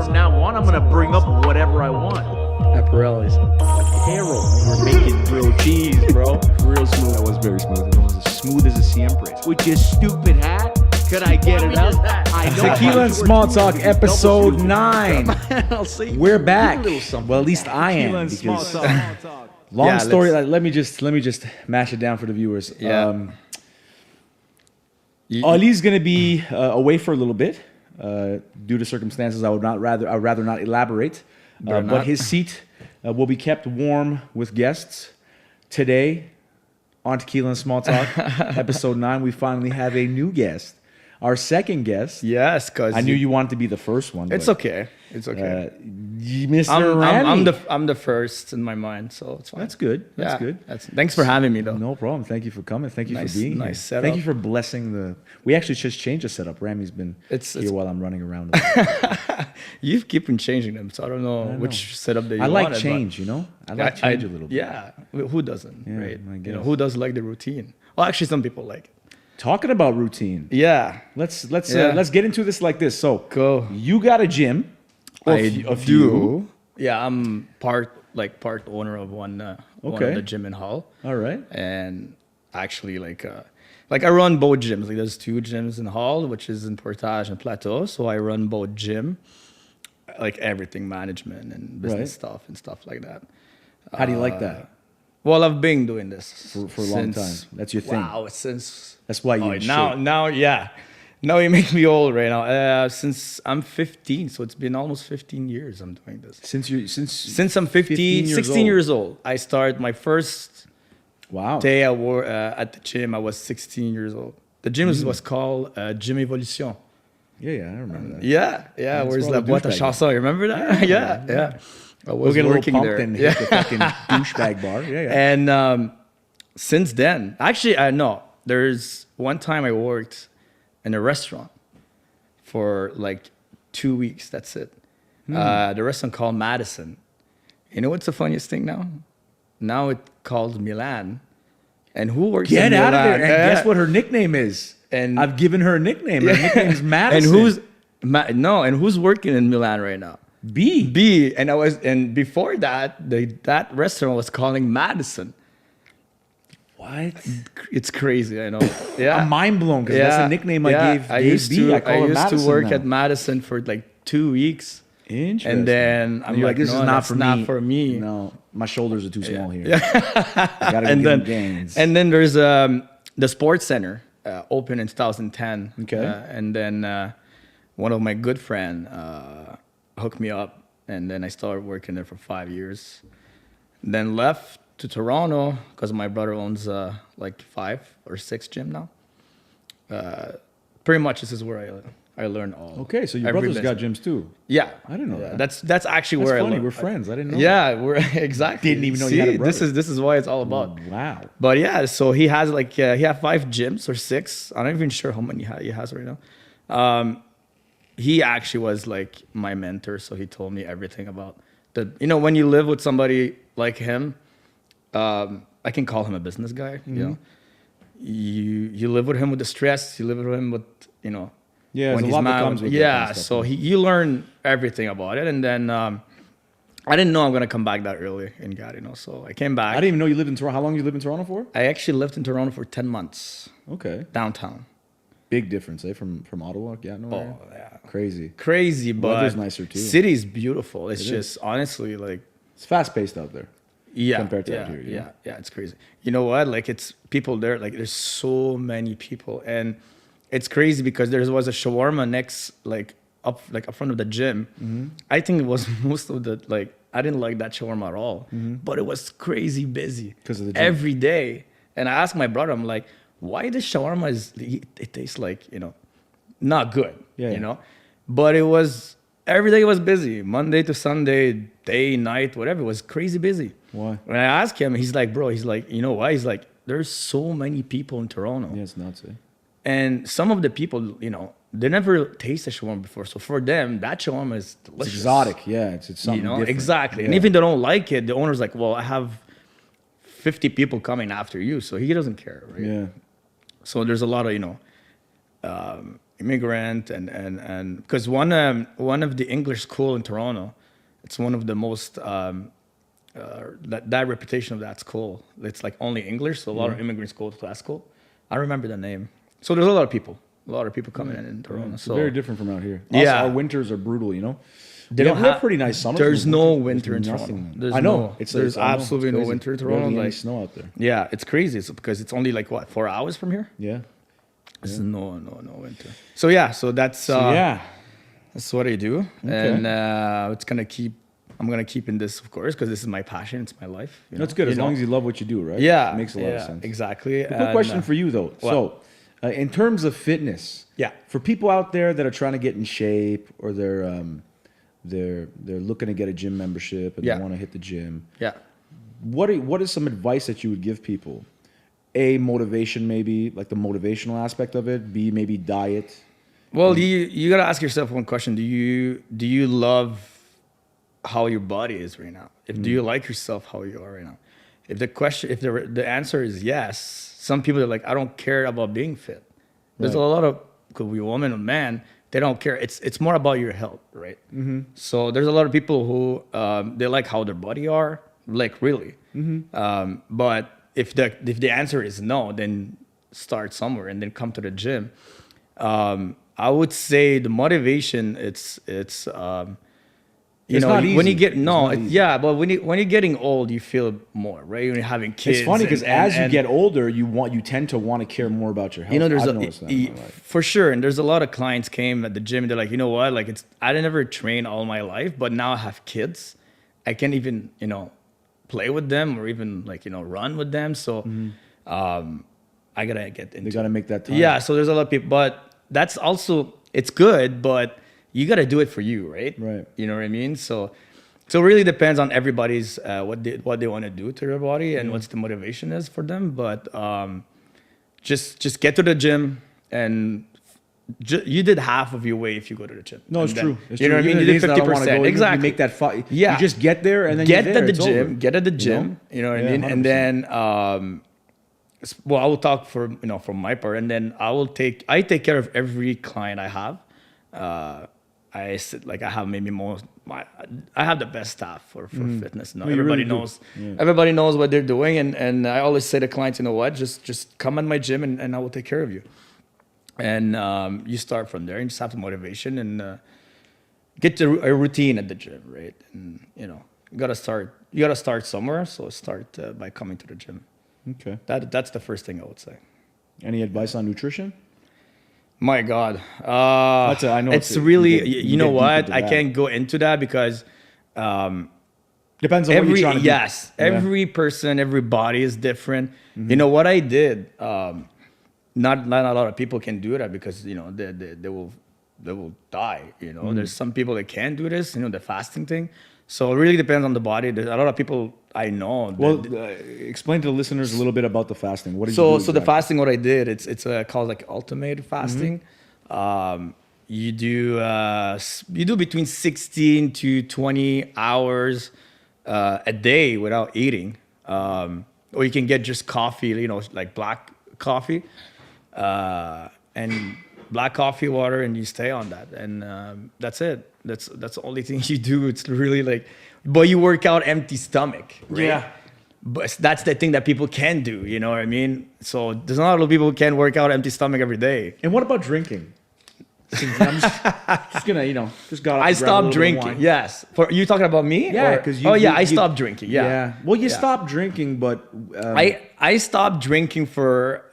from now on, I'm gonna bring up whatever I want. Apparelli's. Apparel. We're making grilled cheese, bro. Real smooth. That was very smooth. It was as smooth as a siempre. With your stupid hat, could I get it out? I know. Tequila and Small Talk, episode 9. I'll see. We're back. Well, at least I Tequila am. and Small Because Talk. long story. Let me just mash it down for the viewers. Yeah. Ali's gonna be away for a little bit due to circumstances. I'd rather not elaborate. But his seat will be kept warm with guests today on Tequila and Small Talk, episode 9. We finally have a new guest, our second guest. Yes, because I knew you wanted to be the first one. It's okay. It's okay. Mr. Ramy. I'm the first in my mind, so it's fine. That's good. That's good. Thanks for having me, though. No problem. Thank you for coming. Thank you for being nice here. setup. Thank you for blessing the. We actually just changed the setup. Ramy's been here while I'm running around. You keep on changing them, so I don't know which setup that you I like wanted, change, you know. I like change a little bit. Yeah, who doesn't, Yeah, right? I You know, guess. who does like the routine? Well, actually, some people like it. Talking about routine. Yeah, Let's get into this like this. So go. you got a gym. I do. Yeah, I'm part owner of one of the gym in Hull. All right. And actually, I run both gyms. Like, there's 2 gyms in Hull, which is in Portage and Plateau. So I run both gym, like everything, management and business stuff and stuff like that. How do you like that? Well, I've been doing this For a long time. That's your thing. Wow, since That's why you now, yeah. Now you make me old right now. Since I'm 15, so it's been almost 15 years I'm doing this. Since I'm 16 years old. I started my first day at the gym. I was 16 years old. The gym was called Gym Evolution. Yeah, I remember that. Yeah. Where's La Boîte à Chanson? You remember that? Yeah. I was working there. And hit the fucking douchebag bar. Yeah. And since then, actually, there's one time I worked in a restaurant for like 2 weeks. That's it. The restaurant called Madison. You know what's the funniest thing now? Now it's called Milan. And who works in Milan? Get out of there. And guess what her nickname is? And I've given her a nickname. Her nickname's Madison. And who's working in Milan right now? B. And before that, that restaurant was calling Madison. What? It's crazy, I know. Yeah, I'm mind blown because that's a nickname I gave B. I used to work at Madison for like 2 weeks. Interesting. And then I'm like, this is not for me. me. No, my shoulders are too small here. I gotta get them gains. And then there's the sports center opened in 2010. Okay. And then one of my good friend hooked me up, and then I started working there for 5 years. Then left to Toronto because my brother owns like 5 or 6 gym now. Pretty much this is where I learned all. Okay, so your brother's got gyms too. Yeah, I didn't know that. That's actually where funny. I learned. We're friends. I didn't know. Yeah, we're exactly. Didn't even know you had a brother. This is what it's all about. Wow. But yeah, so he has he has 5 gyms or 6. I'm not even sure how many he has right now. He actually was like my mentor, so he told me everything about when you live with somebody like him. I can call him a business guy. Mm-hmm. You know, you live with him with the stress. You live with him with Yeah, when there's he's a lot mad. that comes with Yeah, that so you learn everything about it, and then I didn't know I'm gonna come back that early in Gatineau, so I came back. I didn't even know you lived in Toronto. How long you lived in Toronto for? I actually lived in Toronto for 10 months. Okay. Downtown. Big difference, from Ottawa, Gatineau. Oh yeah. Crazy. But weather's nicer too. City's beautiful. It's just honestly like it's fast paced out there. Yeah. Compared to out here. Yeah, it's crazy. You know what? Like it's people there. Like there's so many people, and it's crazy because there was a shawarma next, up front of the gym. Mm-hmm. I think it was most of the I didn't like that shawarma at all, but it was crazy busy because of the gym. Every day. And I asked my brother, I'm like, why this shawarma it tastes like not good, But it was every day was busy, Monday to Sunday, day, night, whatever. It was crazy busy. Why? When I asked him, he's like, bro, you know why? He's like, there's so many people in Toronto. Yeah, it's nuts, eh? And some of the people, they never tasted shawarma before. So for them, that shawarma is delicious. It's exotic, yeah. It's something different. Exactly. Yeah. And even if they don't like it, the owner's like, well, I have 50 people coming after you. So he doesn't care, right? Yeah. So there's a lot of, immigrant, and because one of the English school in Toronto, it's one of the most that reputation of that school. It's like only English, so a lot of immigrants go to that school. I remember the name. So there's a lot of people coming in Toronto. It's So very different from out here. Yeah. Our winters are brutal, you know. they We don't have pretty nice summers. There's but no there's winter in nothing. Toronto. There's I know. no, It's there's I know. absolutely It's no crazy. winter in Barely Toronto. any Like, snow out there. yeah, it's crazy. It's because it's only like what 4 hours from here. Yeah. There's no winter. So yeah, so that's Yeah. that's what I do, and I'm gonna keep in this, of course, because this is my passion. It's my life. You That's know? good as You know? long as you love what you do, right? Yeah, It makes a lot of sense. Exactly. Quick question for you though. So, in terms of fitness, Yeah. for people out there that are trying to get in shape or they're looking to get a gym membership and Yeah. they want to hit the gym, Yeah. what is some advice that you would give people? A, motivation, maybe like the motivational aspect of it. B, maybe diet. Well, you gotta ask yourself one question: Do you love how your body is right now? Do you like yourself how you are right now? If the answer is yes, some people are like, I don't care about being fit. There's Right. a lot of, could be a woman or man, they don't care. It's more about your health, right? Mm-hmm. So there's a lot of people who they like how their body are, like really. Mm-hmm. But if the answer is no, then start somewhere and then come to the gym. I would say the motivation you It's know, not when you easy. get It's not easy. yeah, but when you're getting old, you feel more, right? When you're having kids. It's funny because and- as you and- get older, you tend to want to care more about your health. you know, there's I've noticed that in my life. for sure, and there's a lot of clients came at the gym. They're like, you know what? Like, I never train all my life, but now I have kids. I can't even play with them or even like run with them. So, I gotta get into. They got to make that time. Yeah, so there's a lot of people, but that's also it's good, but you gotta do it for you, right? Right. You know what I mean? So it really depends on everybody's what they want to do to their body and what's the motivation is for them. But just get to the gym and you did half of your way if you go to the gym. No, it's And then- true. It's you know true. what I mean? Even You the did days that I don't wanna 50%. go, you Exactly. make that fight. Yeah. You just get there and then get you're there. at the It's gym. over. Get at the You gym. know? You know what Yeah, I mean? 100%. And then well, I will talk from my part, and then I take care of every client I have. I have maybe I have the best staff for fitness. No, you everybody really do. knows. Yeah. Everybody knows what they're doing, and I always say to clients, you know what, just come at my gym, and I will take care of you. And you start from there, and you just have the motivation and get to a routine at the gym, right? And you gotta start somewhere. So start by coming to the gym. Okay. That's the first thing I would say. Any advice on nutrition? My God, I know it's it's a- really you you know get deep what into I that. can't go into that because Depends on what you're trying to do. yes, Yeah. every person, every body is different. You know what I did. Not a lot of people can do that because they will die. There's some people that can do this. The fasting thing. So it really depends on the body. There's a lot of people I know. Well, explain to the listeners a little bit about the fasting. What did you So do? the exactly? fasting, what I did, it's called like ultimate fasting. You do between 16 to 20 hours a day without eating, or you can get just coffee, like black coffee, and black coffee water, and you stay on that, and that's it. That's the only thing you do. It's really like, but you work out empty stomach, right? Yeah. But that's the thing that people can do, you know what I mean? So there's not a lot of people who can work out empty stomach every day. And what about drinking? I'm just gonna, just got. Up I to grab a stopped little bit of drinking. wine. You talking about me? Yeah, Or- because I stopped drinking. Yeah. Well, you stopped drinking, but I stopped drinking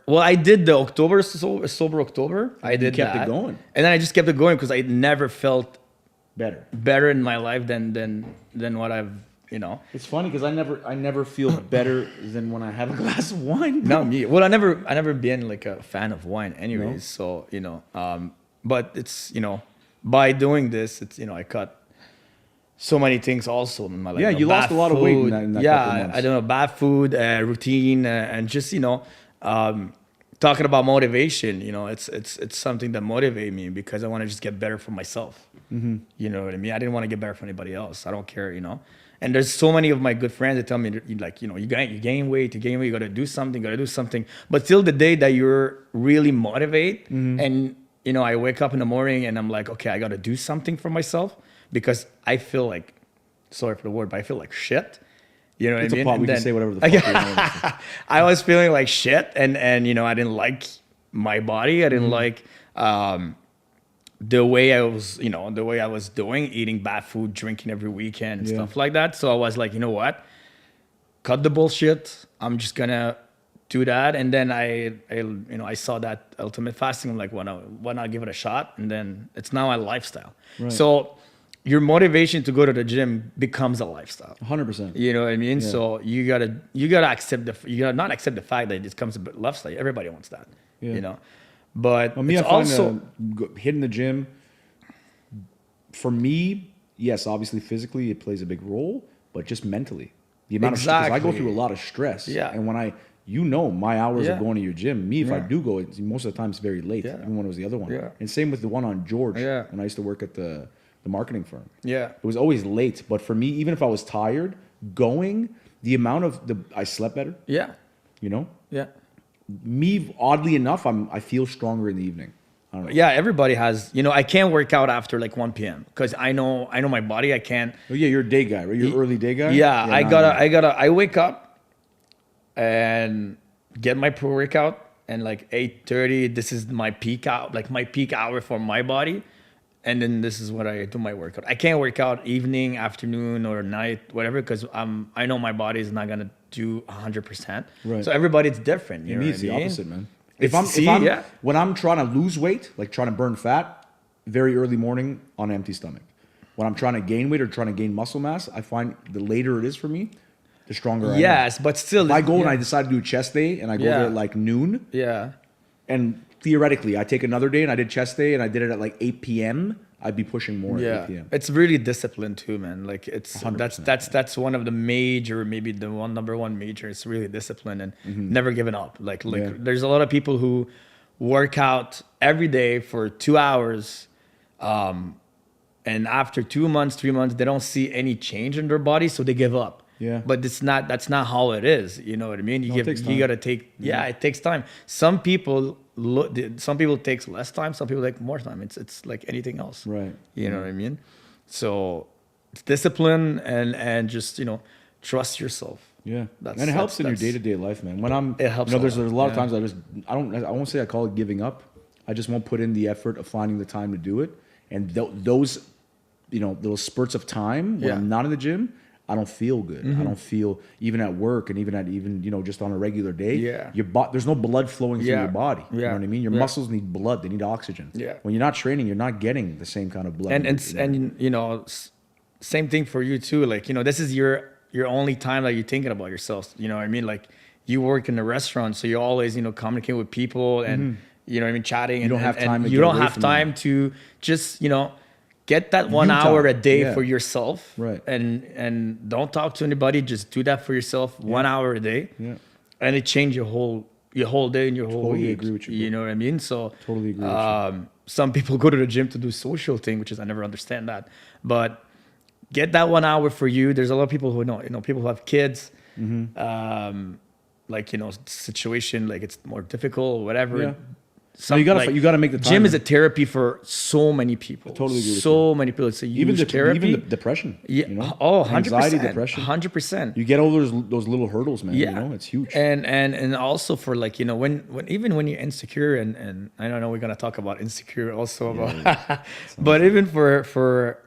I did the October sober October. I did kept it that. going. And then I just kept it going because I never felt better. in my life than what I've. It's funny because I never feel better than when I have a glass of wine. Not me. Well, I never been like a fan of wine, anyways. So but it's by doing this, it's I cut so many things also in my life. Yeah, you lost bad a lot of weight in food. that couple Yeah, months. I don't know, bad food, routine, and just talking about motivation. It's something that motivates me because I want to just get better for myself. Mm-hmm. You know what I mean? I didn't want to get better for anybody else. I don't care. And there's so many of my good friends that tell me, like, you gain weight, you got to do something, But till the day that you're really motivated and you know, I wake up in the morning and I'm like, okay, I got to do something for myself because I feel like, sorry for the word, but I feel like shit. You know what It's I a mean? pot. And We can then- say whatever the fuck we want. I was feeling like shit, and you know, I didn't like my body. I didn't like the way I was, you know, the way I was doing, eating bad food, drinking every weekend, and Yeah. stuff like that. So I was like, you know what? Cut the bullshit. I'm just gonna do that. And then I saw that ultimate fasting. I'm like, why not give it a shot? And then it's now a lifestyle. Right. So your motivation to go to the gym becomes a lifestyle. 100%. You know what I mean? Yeah. So you gotta accept you gotta not accept the fact that it just comes a lifestyle. Everybody wants that. Yeah. You know, but Well, me, it's I find also hitting the gym, for me, yes, obviously physically it plays a big role, but just mentally. The amount of stress, I go Exactly. through a lot of stress. Yeah. And when my hours Yeah. of going to your gym, if I Yeah. do go, most of the time it's very late, Yeah. even when it was the other one. Yeah. And same with the one on George, Yeah. when I used to work at the marketing firm. yeah. It was always late, but for me, even if I was tired, going, I slept better, Yeah. you know? Yeah. Me, oddly enough, I feel stronger in the evening. I don't know. Yeah, everybody has. You know, I can't work out after like 1 p.m. because I know my body. I can't. Oh, yeah, you're a day guy, right? You're an early day guy? Yeah, nah. I wake up and get my pre-workout and like 8:30. This is my peak out, like my peak hour for my body, and then this is what I do my workout. I can't work out evening, afternoon, or night, whatever, because I know my body is not gonna do 100%. Right. So everybody's different. You know Me, what it's I the mean? opposite, man. Yeah. When I'm trying to lose weight, like trying to burn fat, very early morning on an empty stomach. When I'm trying to gain weight or trying to gain muscle mass, I find the later it is for me, the stronger I am. Yes, but still, If I go and yeah. I decide to do chest day and I go Yeah. there at like noon, Yeah. and theoretically I take another day and I did chest day and I did it at like 8 p.m., I'd be pushing more at 8 p.m. It's really discipline too, man. Like it's 100%. that's one of the major, maybe the number one major. It's really discipline and Mm-hmm. never giving up. Like Yeah. there's a lot of people who work out every day for 2 hours, and after 2 months, 3 months, they don't see any change in their body, so they give up. Yeah. But that's not how it is. You know what I mean? No, it takes time. You gotta take. Yeah, it takes time. Some people takes less time. Some people take more time. It's like anything else. Right. You know what I mean? So it's discipline and just, you know, trust yourself. Yeah, That's- and it helps in your that's- day-to-day life, man. When I'm, It helps You know, a there's lot, a lot of yeah. times I won't say I call it giving up. I just won't put in the effort of finding the time to do it. And those, you know, those spurts of time when Yeah. I'm not in the gym, I don't feel good. I don't feel, even at work and even you know, just on a regular day. Yeah. There's no blood flowing through Yeah. your body. You know Yeah. what I mean? Your Yeah. muscles need blood. They need oxygen. Yeah. When you're not training, you're not getting the same kind of blood. And you know, same thing for you too. Like, you know, this is your only time that you're thinking about yourself. You know what I mean? Like, you work in a restaurant, so you're always, you know, communicating with people and you know what I mean, chatting. You don't have time to you get don't away have from time to just, you know, get that 1 You hour time. a day Yeah. for yourself. Right. And don't talk to anybody. Just do that for yourself. 1 hour a day. Yeah. And it changed your whole day and your whole Totally week. agree with you, You bro. know what I mean? So Totally agree with you. some people go to the gym to do social thing, which is I never understand that. But get that 1 hour for you. There's a lot of people who know, you know, people who have kids, Mm-hmm. like, you know, situation, like it's more difficult or whatever. Yeah. No, you gotta make the time. Gym is a therapy for so many people. totally agree with so many people. It's a huge therapy. even the depression. Yeah. You know? Oh, 100%. Anxiety, depression. 100%. You get over those little hurdles, man. Yeah. You know, it's huge. And also for, like, you know, when even when you're insecure, and I don't know, we're gonna talk about insecure also about but even for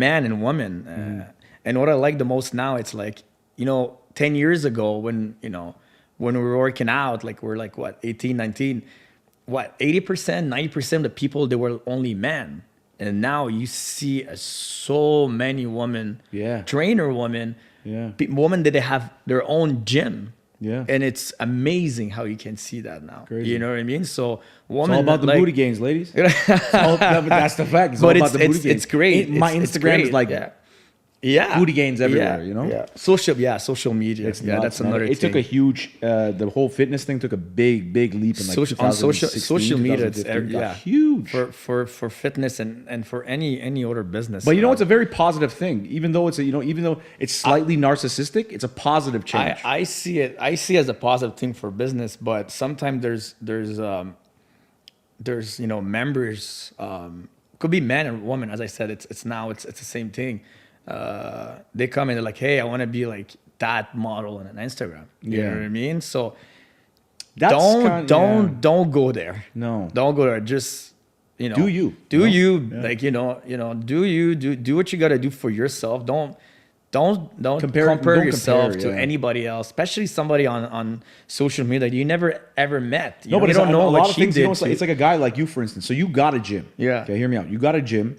man and woman, and what I like the most now, it's like, you know, 10 years ago when, you know, when we were working out, like we're like what, 18, 19, what, 80%, 90% of the people, they were only men. And now you see so many women, Yeah. trainer women, Yeah. women that they have their own gym. Yeah. And it's amazing how you can see that now. Crazy. You know what I mean? So It's women, all about the like, booty gains, ladies. But that's the fact. It's all but about the booty gains. it's great. My It's Instagram great. is like yeah. booty gains everywhere, Yeah. you know? Yeah. Social media. It's Yeah, nuts, that's man. another It thing. took a huge, the whole fitness thing took a big leap in like on social 2016, media, it's 2015. Got yeah, huge. for fitness and for any other business. But you know, it's a very positive thing. Even though even though it's slightly narcissistic, it's a positive change. I see it as a positive thing for business, but sometimes there's there's members, could be men and women. As I said, it's the same thing. They come and they're like, hey, I want to be like that model on an Instagram. You know what I mean? So don't go there. No, don't go there. Just do you like do what you got to do for yourself. Don't compare yourself to anybody else, especially somebody on social media that you never ever met. You don't know what she did. It's like a guy like you, for instance. So you got a gym. Yeah. Okay, hear me out. You got a gym.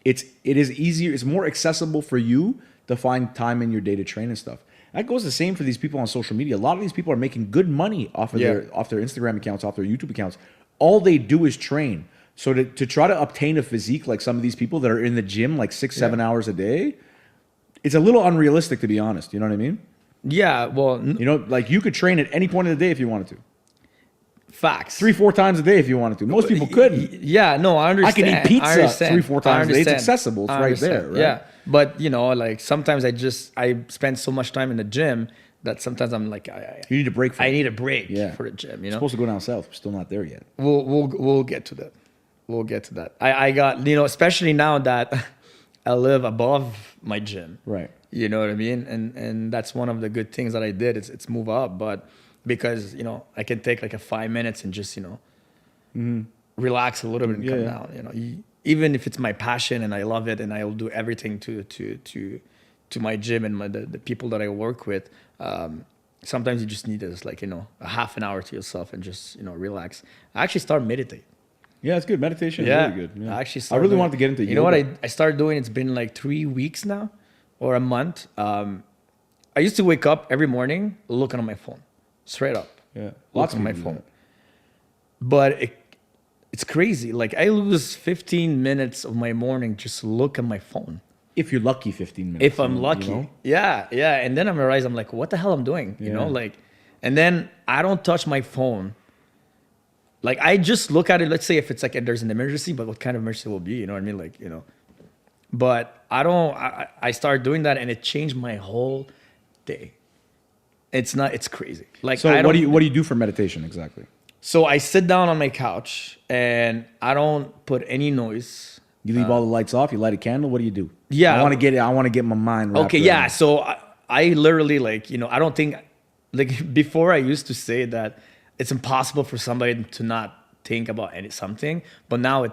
It is easier. It's more accessible for you to find time in your day to train and stuff. That goes the same for these people on social media. A lot of these people are making good money off of their Instagram accounts, off their YouTube accounts. All they do is train. So to try to obtain a physique like some of these people that are in the gym like 6-7 hours a day, it's a little unrealistic, to be honest. You know what I mean? Yeah. Well, like you could train at any point of the day if you wanted to. Facts. 3-4 times a day if you wanted to. Most people couldn't. Yeah, no, I understand. I can eat pizza 3-4 times a day. It's accessible. It's right there, right? Yeah, but like sometimes I spend so much time in the gym that sometimes I'm like, you need a break. I need a break for the gym. You're supposed to go down south. We're still not there yet. We'll get to that. We'll get to that. I got especially now that I live above my gym. Right. You know what I mean? And that's one of the good things that I did. It's move up, but because I can take like a 5 minutes and just relax a little bit and come down. Even if it's my passion and I love it and I'll do everything to my gym and the people that I work with. Sometimes you just need this like a half an hour to yourself and just relax. I actually started meditating. Yeah, it's good. Meditation is really good. Yeah. I really wanted to get into yoga. You know what I started doing? It's been like 3 weeks now or a month. I used to wake up every morning looking on my phone. Straight up. Yeah. Lots on my phone. But it's crazy. Like I lose 15 minutes of my morning just look at my phone. If you're lucky, 15 minutes. If I'm lucky. Yeah. And then I realize I'm like, what the hell I'm doing? And then I don't touch my phone. Like I just look at it, let's say if it's like there's an emergency, but what kind of emergency will be, you know what I mean? But I started doing that and it changed my whole day. It's crazy. Like, so what do you do for meditation exactly? So I sit down on my couch and I don't put any noise. You leave all the lights off. You light a candle. What do you do? Yeah, I want to get my mind wrapped. Okay, yeah. So I literally I don't think before I used to say that it's impossible for somebody to not think about something, but now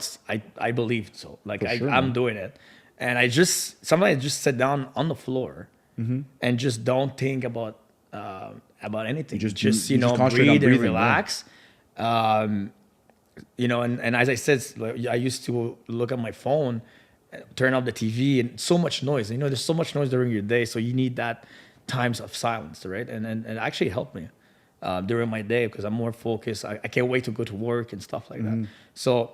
I believe so. Like I'm doing it, and sometimes I just sit down on the floor and just don't think about anything. You just breathe and relax. Yeah. And as I said, I used to look at my phone, turn off the TV, and so much noise. There's so much noise during your day, so you need that times of silence, right? And it actually helped me during my day because I'm more focused. I can't wait to go to work and stuff like that. So,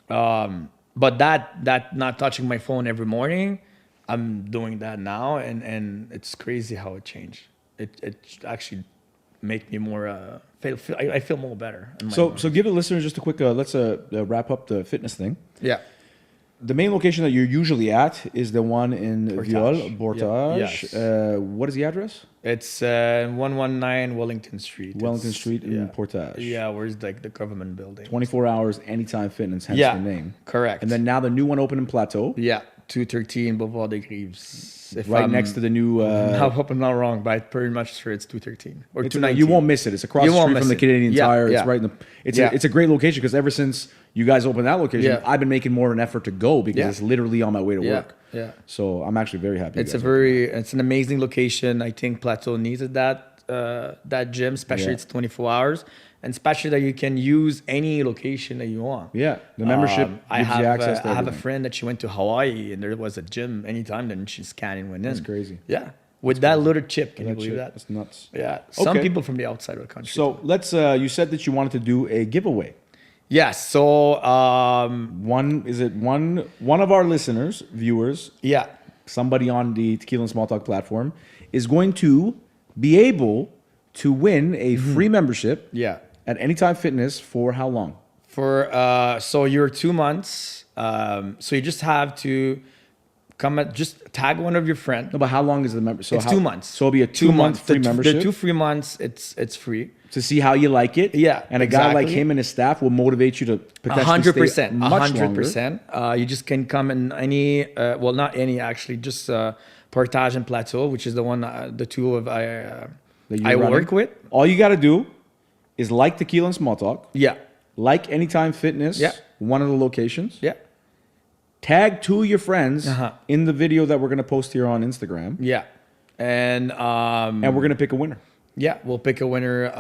but that not touching my phone every morning, I'm doing that now, and it's crazy how it changed. It actually make me more I feel more better. So give the listeners just a quick let's wrap up the fitness thing. Yeah. The main location that you're usually at is the one in Viol, Portage. Yeah. Yes. What is the address? It's 119 Wellington Street. Wellington Street in Portage. Yeah, where's the government building. 24 hours, anytime fitness, hence the name. Correct. And then now the new one opened in Plateau. Yeah, 213 Boulevard des Grives. Next to the new... I hope I'm not wrong, but I'm pretty much sure it's 213 or 219. You won't miss it. It's across the street from the Canadian Tire. It's right in the... It's a great location because ever since you guys opened that location, I've been making more of an effort to go because it's literally on my way to work. Yeah. So I'm actually very happy. It's an amazing location. I think Plateau needed that gym, especially it's 24 hours. And especially that you can use any location that you want. Yeah, the membership gives you access to I have a friend that she went to Hawaii and there was a gym anytime, then she scanned and went in. That's crazy. Yeah, with that little chip. Can you believe that? That's nuts. Yeah, some people from the outside of the country. So let's. You said that you wanted to do a giveaway. Yes. So one of our listeners, viewers. Yeah. Somebody on the Tequila and Small Talk platform is going to be able to win a free membership. Yeah. At Anytime Fitness for how long? So you're 2 months. So you just have to just tag one of your friends. No, but how long is the member? So It's 2 months. So it'll be a 2 month free membership. The 2 free months, it's free. To see how you like it. Yeah, And a guy like exactly. him and his staff will motivate you to potentially stay 100%. much 100%. You just can come in any, well, not any actually, just Portage and Plateau, which is the one, the two of that you're I running. work with. All you got to do is like Tequila and Small Talk. Yeah. Like Anytime Fitness. Yeah. One of the locations. Yeah. Tag 2 of your friends Uh-huh. in the video that we're going to post here on Instagram. Yeah. And And we're going to pick a winner. yeah, we'll pick a winner.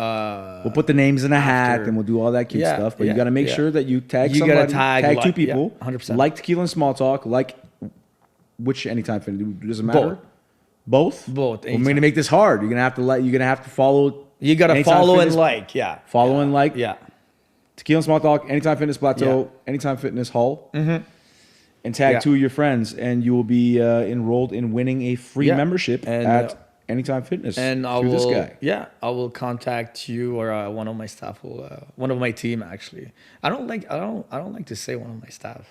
We'll put the names in a hat after. and we'll do all that cute Yeah, stuff. But you yeah, got to make yeah. sure that you tag You gotta somebody. tag 2 like- yeah, people. 100%. Like Tequila and Small Talk. Like which Anytime Fitness. Does it matter? Both. Both. I'm going to make this hard. You're going to have to like. You're going to have to follow. You got to Anytime follow and Fitness- like. Yeah. Follow and like. Yeah. Tequila and Small Talk. Anytime Fitness Plateau. Yeah. Anytime Fitness Hull. And tag Yeah. 2 of your friends, and you will be enrolled in winning a free Yeah. membership And, at Anytime Fitness. And I through will, this guy. yeah, I will contact you or one of my staff will, one of my team actually. I don't like to say one of my staff.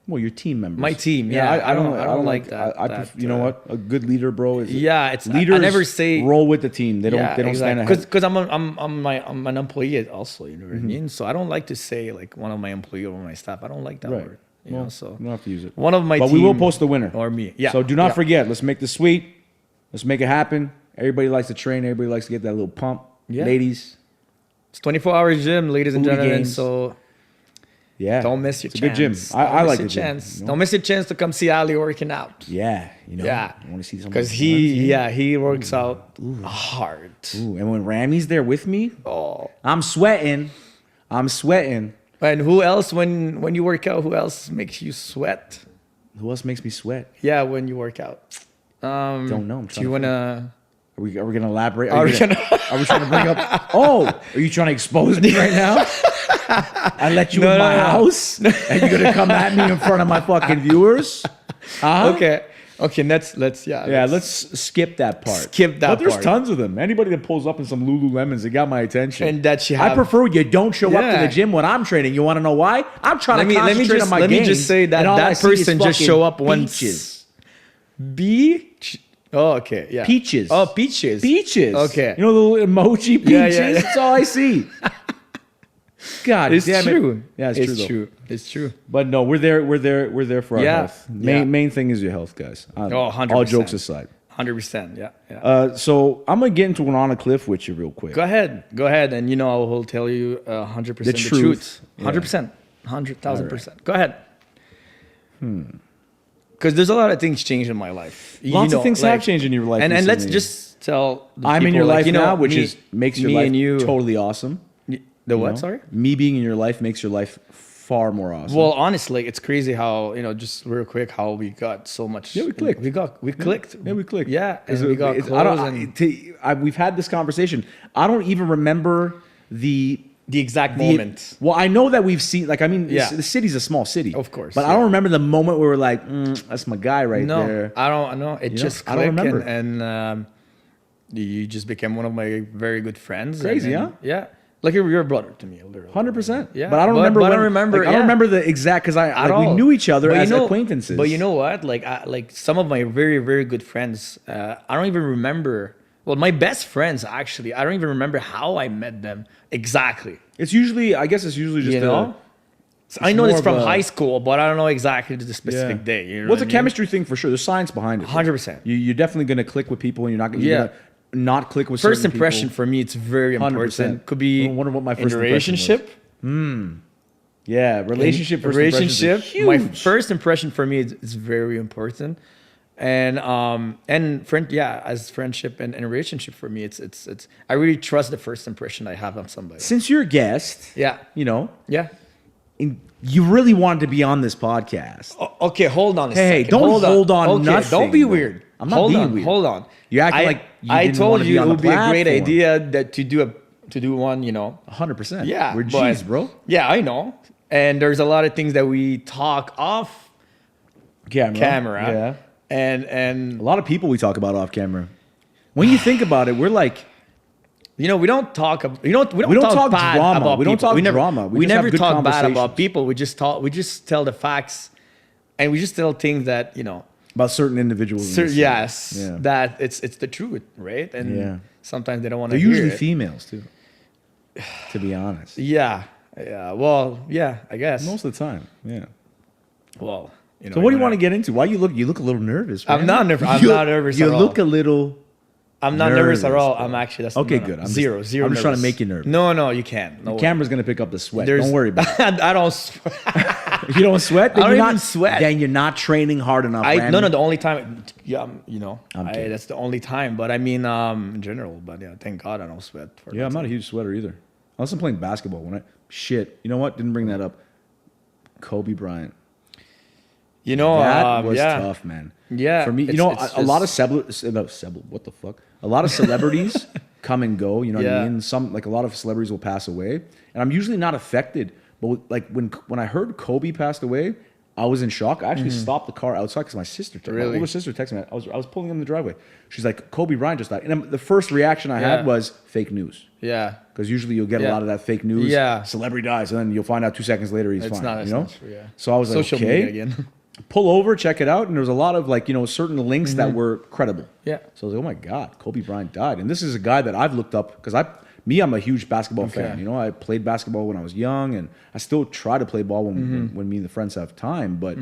Well, your team members. My team, yeah. I don't like that. you know what? A good leader, bro. Is Yeah, it's leaders I never say roll with the team. They don't. They don't stand ahead. because I'm an employee also. You know what I mean. So I don't like to say like one of my employee or my staff. I don't like that Right. word. You Well, know, so you don't have to use it. one of my But team we will post the winner. or me. Yeah. So do not yeah. forget. Let's make this sweet. Let's make it happen. Everybody likes to train. Everybody likes to get that little pump. Yeah. Ladies. It's 24-hour gym, ladies and Booty gentlemen. games. So Yeah. don't miss your It's chance. a good gym. I Don't like miss the your gym. chance. You know? Don't miss your chance to come see Ali working out. Yeah. You know. Yeah. You want to see something? Because he works out hard. Ooh, and when Ramy's there with me, Oh. I'm sweating. I'm sweating. And who else when you work out? Who else makes you sweat? Who else makes me sweat? Yeah, when you work out. Don't know. I'm Do trying you to wanna? Are we going to elaborate? Are we are we trying to bring up? Oh, are you trying to expose me right now? I let you in my house, and you're going to come at me in front of my fucking viewers? Huh? Okay. Let's Yeah, let's skip that part. Skip that But there's part. tons of them. Anybody that pulls up in some Lululemons, they got my attention. And that you I have. prefer you don't show up to Yeah. the gym when I'm training. You want to know why? I'm trying Let to me concentrate on my let me gains, just say that and all I that see is person just fucking show up once. peaches. Oh, okay. Yeah. Peaches. Oh, peaches. Peaches. Okay. You know the little emoji peaches? Yeah, yeah, yeah. That's all I see. God It's damn true. it. Yeah, it's true. though. true. It's true. But no, we're there for our Yeah. health. Yeah. Main thing is your health, guys. Oh, 100%. All jokes aside. 100%. Yeah. So I'm gonna get into one on a cliff with you real quick. Go ahead, and I will tell you 100% the truth. truth. Yeah. 100%, 100,000%. Go ahead. Because there's a lot of things changed in my life. Lots of things have changed in your life and let's recently. just tell. The I'm in people, your like, life you know, now, which me- makes your me life and you totally awesome. The you what? know? Sorry. Me being in your life makes your life far more awesome. Well, honestly, it's crazy how just real quick how we got so much. Yeah, we clicked. We clicked. Yeah, we clicked. Yeah, and It's- we got it's- close. we've had this conversation. I don't even remember the exact moment. Well, I know that we've seen, Yeah. the city's a small city. Of course, But I yeah. don't remember the moment where we're like, that's my guy right No, there. I don't know. It just I don't clicked, remember. and you just became one of my very good friends. Crazy, and, huh? Yeah, like you're a brother to me, literally. 100%. Yeah, But I don't remember. But when, I don't remember. I don't remember the exact, because we knew each other as acquaintances. But you know what? Like some of my very very good friends, I don't even remember. Well, my best friends actually, I don't even remember how I met them exactly. It's usually, I guess it's usually just You know? So I know more it's of from a- high school, but I don't know exactly the specific Yeah. day. You know Well, it's what a I mean? chemistry thing for sure. There's science behind it. 100%. You're definitely going to click with people, and you're not going Yeah. to not click with First certain impression people. for me, it's very 100%. important. Could be I wonder what my in first a impression was. relationship. Yeah, relationship. First impressions are huge. My first impression for me is very important, and friend, yeah, as friendship and relationship for me, it's I really trust the first impression I have on somebody. Since you're a guest, Yeah, yeah. you really wanted to be on this podcast. Okay, hold on a Hey, second. don't hold on Okay, nothing, don't be bro. weird. I'm not hold being on, weird. Hold on. You're acting like you I didn't told wanna be you it on the would be a great platform. idea that to do one. 100%. Yeah, We're but- G's, bro. Yeah, I know. And there's a lot of things that we talk off camera. Yeah. And A lot of people we talk about off camera. When you think about it, we're like, we don't talk. We don't talk talk bad drama. about We don't people. talk never, drama. We We just have never good talk bad about conversations. people. We just talk. We just tell the facts, and we just tell things that about certain individuals. in this city. Yes, Yeah. that it's the truth, right? And Yeah. sometimes they don't want to They're hear usually it. females too. To be honest, Yeah, yeah. Well, yeah, I guess. most of the time. Yeah. Well, you know. So what do you want to get into? Why you look a little nervous? I'm man. not nervous. I'm not nervous You at all. look a little. I'm not nervous at all. bro. I'm actually that's Okay, no. good. I'm zero. just I'm trying to nervous. make you nervous. No, you can't. No The way. camera's gonna pick up the sweat. There's- Don't worry about it. I don't sweat. If you don't sweat, then I don't you're even not, sweat. Then you're not training hard enough. No, Randy. the only time, yeah, you know, I'm kidding. that's the only time. But I mean, in general. But yeah, thank God I don't sweat. Yeah, I'm not a huge sweater either. Unless I'm playing basketball. You know what? Didn't bring that up. Kobe Bryant. You know, That was yeah. tough, man. Yeah, For me, it's- you know, it's a lot of just- what the fuck? A lot of celebrities come and go. You know what I Yeah. mean? A lot of celebrities will pass away, and I'm usually not affected. But like when I heard Kobe passed away, I was in shock. I actually stopped the car outside because my sister, my Really? older sister, texted me. I was pulling in the driveway. She's like, "Kobe Bryant just died," and the first reaction I had Yeah. was fake news. Yeah. Because usually you'll get a Yeah. lot of that fake news. Yeah. Celebrity dies, and then you'll find out 2 seconds later he's It's fine. not. It's you know. not true, yeah. So I was like, Social okay, media again. pull over, check it out, and there was a lot of like certain links that were credible. Yeah. So I was like, oh my god, Kobe Bryant died, and this is a guy that I've looked up because I'm a huge basketball fan. You know, I played basketball when I was young, and I still try to play ball when me and the friends have time. But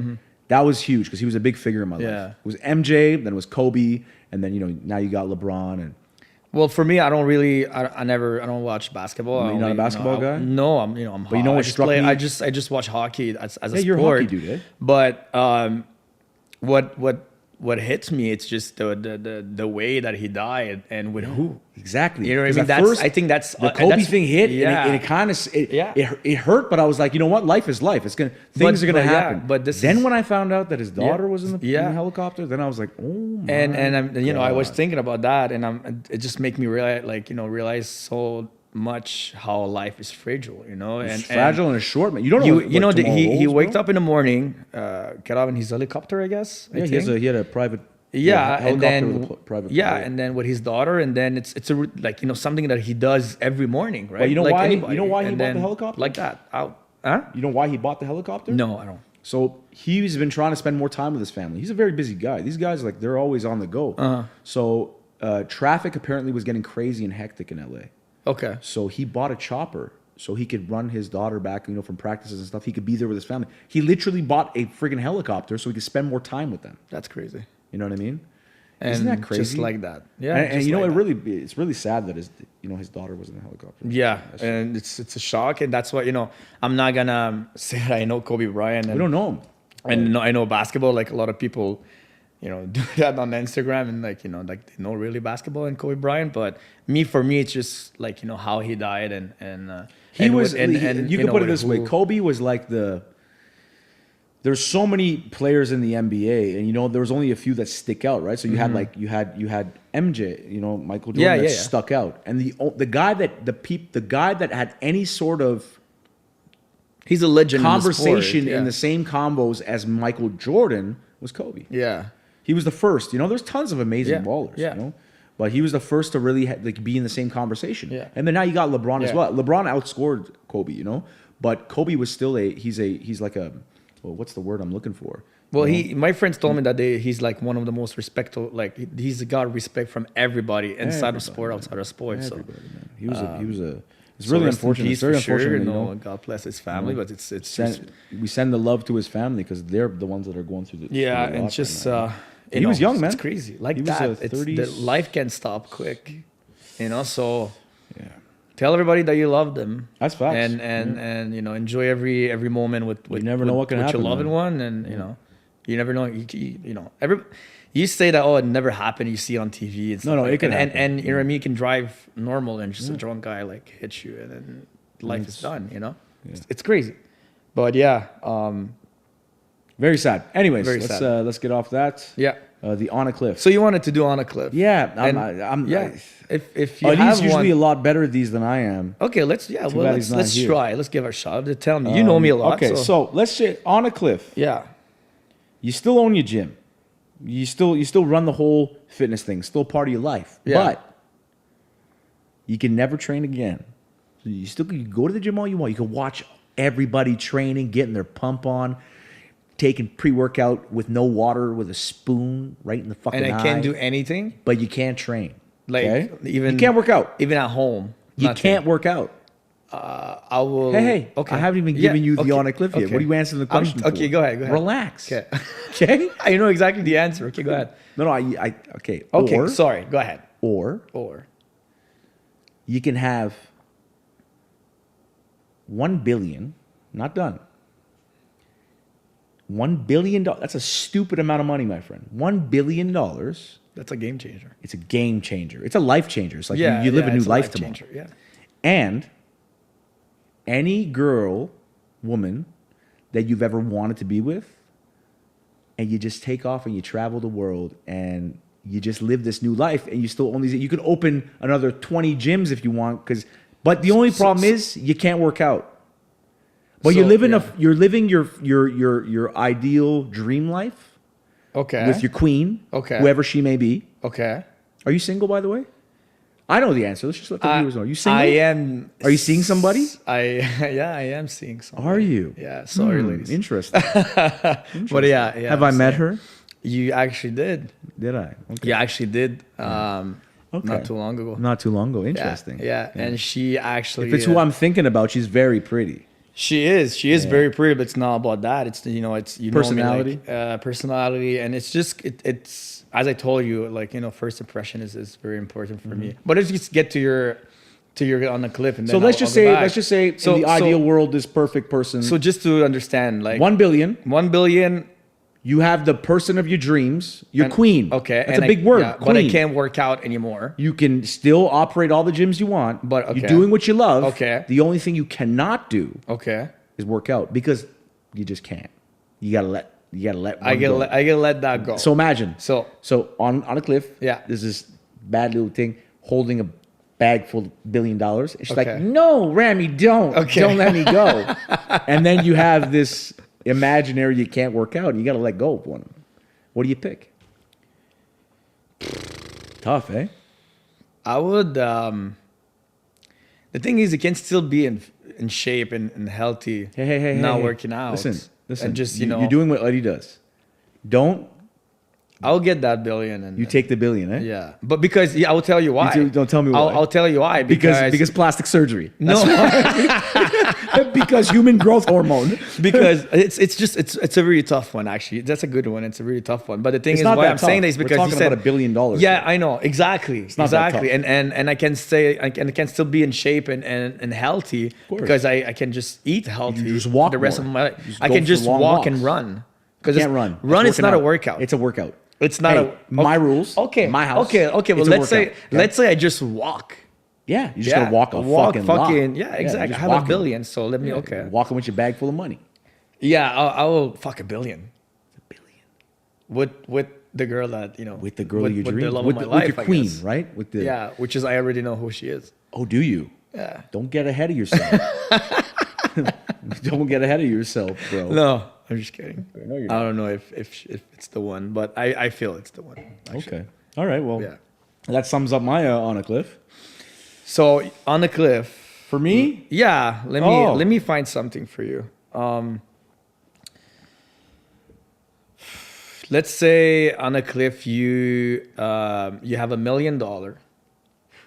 that was huge because he was a big figure in my Yeah. life. It was MJ, then it was Kobe, and then now you got LeBron and. Well, for me, I don't watch basketball. You're not a basketball guy? No, I'm. But you know what struck me? I just watch hockey as a sport. you're a hockey dude, eh? But what hits me, it's just the way that he died and with who. Exactly. You know what I 'Cause mean? at first, I think that's the Kobe that's- thing hit, yeah. and it kind of Yeah. it hurt. But I was like, you know what? Life is life. Things are gonna but yeah, happen. but this then is- when I found out that his daughter was in the helicopter, then I was like, oh my. And I'm I was God. thinking about that, and it just make me realize so much how life is fragile, It's fragile and it's short, man. You don't know. he waked up in the morning, get out in his helicopter, I guess. I Yeah, think. he had a private. Yeah, and helicopter then with a private. yeah, pilot. and then with his daughter, and then it's something that he does every morning, right? Well, you know like why? anybody. You know why he And bought the then helicopter? like that? Huh? You know why he bought the helicopter? No, I don't. So he's been trying to spend more time with his family. He's a very busy guy. These guys they're always on the go. So traffic apparently was getting crazy and hectic in LA. Okay. So he bought a chopper so he could run his daughter back, from practices and stuff. He could be there with his family. He literally bought a friggin' helicopter so he could spend more time with them. That's crazy. You know what I mean? And Isn't that crazy? Just like that. Yeah. And just you know, like that. it's really sad that his daughter was in the helicopter. Yeah, and it's a shock, and that's why I'm not gonna say that I know Kobe Bryant. And, We don't know him. And I know basketball. Like a lot of people, do that on Instagram, and like they know really basketball and Kobe Bryant. But for me, it's just how he died, and He and was. with- and you can put it with this way: who- Kobe was like the. There's so many players in the NBA, and there was only a few that stick out, right? So you had you had MJ, Michael Jordan that stuck out, and the guy that had any sort of He's a legend. conversation in in the same combos as Michael Jordan was Kobe. Yeah. He was the first. There's tons of amazing Yeah, ballers. yeah. But he was the first to really be in the same conversation. Yeah. And then now you got LeBron as Yeah. well. LeBron outscored Kobe. But Kobe was still he's like a. Well, what's the word I'm looking for? Well, my friends told me that he's like one of the most respectful. Like he's got respect from everybody inside of sport, outside of sport. Everybody, man. He was a. It's So really rest in unfortunate. peace It's very for sure, unfortunate. God bless his family, but it's We send the love to his family because they're the ones that are going through the. yeah, through the and lot just right now. you He was young, man. It's crazy like He was that. a It's 30s. the life can stop quick, So Yeah. tell everybody that you love them. That's facts. And enjoy every moment with never know what can with happen, your loved man. one, and you never know. You say that it never happened. You see it on TV. And stuff No, like it can that. happen. And you know what I mean. You can drive normal, and just a drunk guy hits you, and then life is done. It's crazy, but yeah. Very sad. Anyways, Very let's sad. let's get off that. Yeah. The On a Cliff. So you wanted to do On a Cliff? Yeah, Yeah. If you have Ali's usually one, a lot better at these than I am. okay. Let's bad he's not let's here. try. Let's give it a shot. Tell me. You know me a lot. Okay, so let's say On a Cliff. yeah. You still own your gym. You still run the whole fitness thing. Still part of your life. Yeah. But you can never train again. So you can go to the gym all you want. You can watch everybody training, getting their pump on. taking pre-workout with no water with a spoon right in the fucking And I eye. can't do anything. But you can't train. Like okay? even you can't work out. even at home. You nothing. can't work out. I will. Hey, Okay. I haven't even given you the okay, on a cliff yet. okay. What are you answering the question for? Okay, go ahead. Go ahead. Relax. Okay. Okay. I know exactly the answer. Okay, go ahead. No, okay. Okay, Or, sorry. Go ahead. or Or you can have 1 billion, not done. $1 billion. That's a stupid amount of money, my friend. $1 billion. that's a game changer. It's a game changer. It's a life changer. It's like Yeah, you live a new it's life tomorrow. changer. Yeah. And any girl, woman that you've ever wanted to be with, and you just take off and you travel the world and you just live this new life, and you still only you could open another 20 gyms if you want, but the only problem is you can't work out. But you're living your ideal dream life Okay. with your queen, Okay. whoever she may be. Okay. Are you single, by the way? I know the answer. Let's just let the viewers know. Are you single? I am. Are you seeing somebody? I am seeing somebody. Are you? Yeah. Sorry, ladies. Interesting. But yeah. Have I met her? You actually did. Did I? Okay. You actually did. Okay. Not too long ago. Not too long ago. Interesting. Yeah. And she actually. If it's who I'm thinking about, she's very pretty. She is. She is very pretty, but it's not about that. It's Personality? Know me, like, personality, and it's just it's as I told you, like first impression is very important for me. But let's just get to your on the cliff, and then So let's just say So- in the ideal world, this perfect person. So just to understand, like 1 billion. 1 billion. You have the person of your dreams, your queen. Okay, That's a big word. Yeah, queen. but I can't work out anymore. You can still operate all the gyms you want, But, okay. you're doing what you love. Okay. The only thing you cannot do Okay. is work out because you just can't. You gotta let. I go. gotta let that go. So imagine. So on a cliff. Yeah. There's this bad little thing holding a bag full of $1 billion. And she's Okay. like, "No, Ramy, don't. Okay. Don't let me go." And then you have this imaginary you can't work out, and you got to let go of one. What do you pick? Tough, eh? I would. The thing is, it can still be in shape and healthy. Hey, not working out. Listen. And just you're doing what Eddie does. Don't I'll get that billion. And you take the billion, eh? Yeah, but because I will tell you why. Don't tell me why. I'll tell you why. Because plastic surgery. No, Because human growth hormone. because it's a really tough one. Actually, that's a good one. It's a really tough one. But the thing It's is, not why that I'm saying tough. this is We're because talking you said about $1 billion. Yeah, I know exactly, not that exactly, tough. and I can I can still be in shape and healthy course. because I can just eat healthy. You just walk the rest more. of my life. You just I go can for just long walk and walks. run. Because Can't run. Run That's is not a working out. workout. It's a workout. It's not Hey, my rules. Okay, my house. Okay. Well, it's a let's say workout, okay? let's say I just walk. Yeah, you just gotta walk a fucking lot. Yeah, exactly. just I have walking. $1 billion, so let me. Okay. Walking with your bag full of money. Yeah, I will fuck $1 billion $1 billion. with the girl that With the girl of your with dreams. the love with of my the- life, with your I queen, guess. right? With the Yeah, which is I already know who she is. Oh, do you? Yeah. Don't get ahead of yourself. Don't get ahead of yourself, bro. No, I'm just kidding. No, you're I not. don't know if it's the one, but I feel it's the one. Actually. Okay. All right. Well, Yeah. that sums up my on a cliff. So on the cliff. For me, Yeah, Oh. let me find something for you. Let's say on a cliff you have $1 million.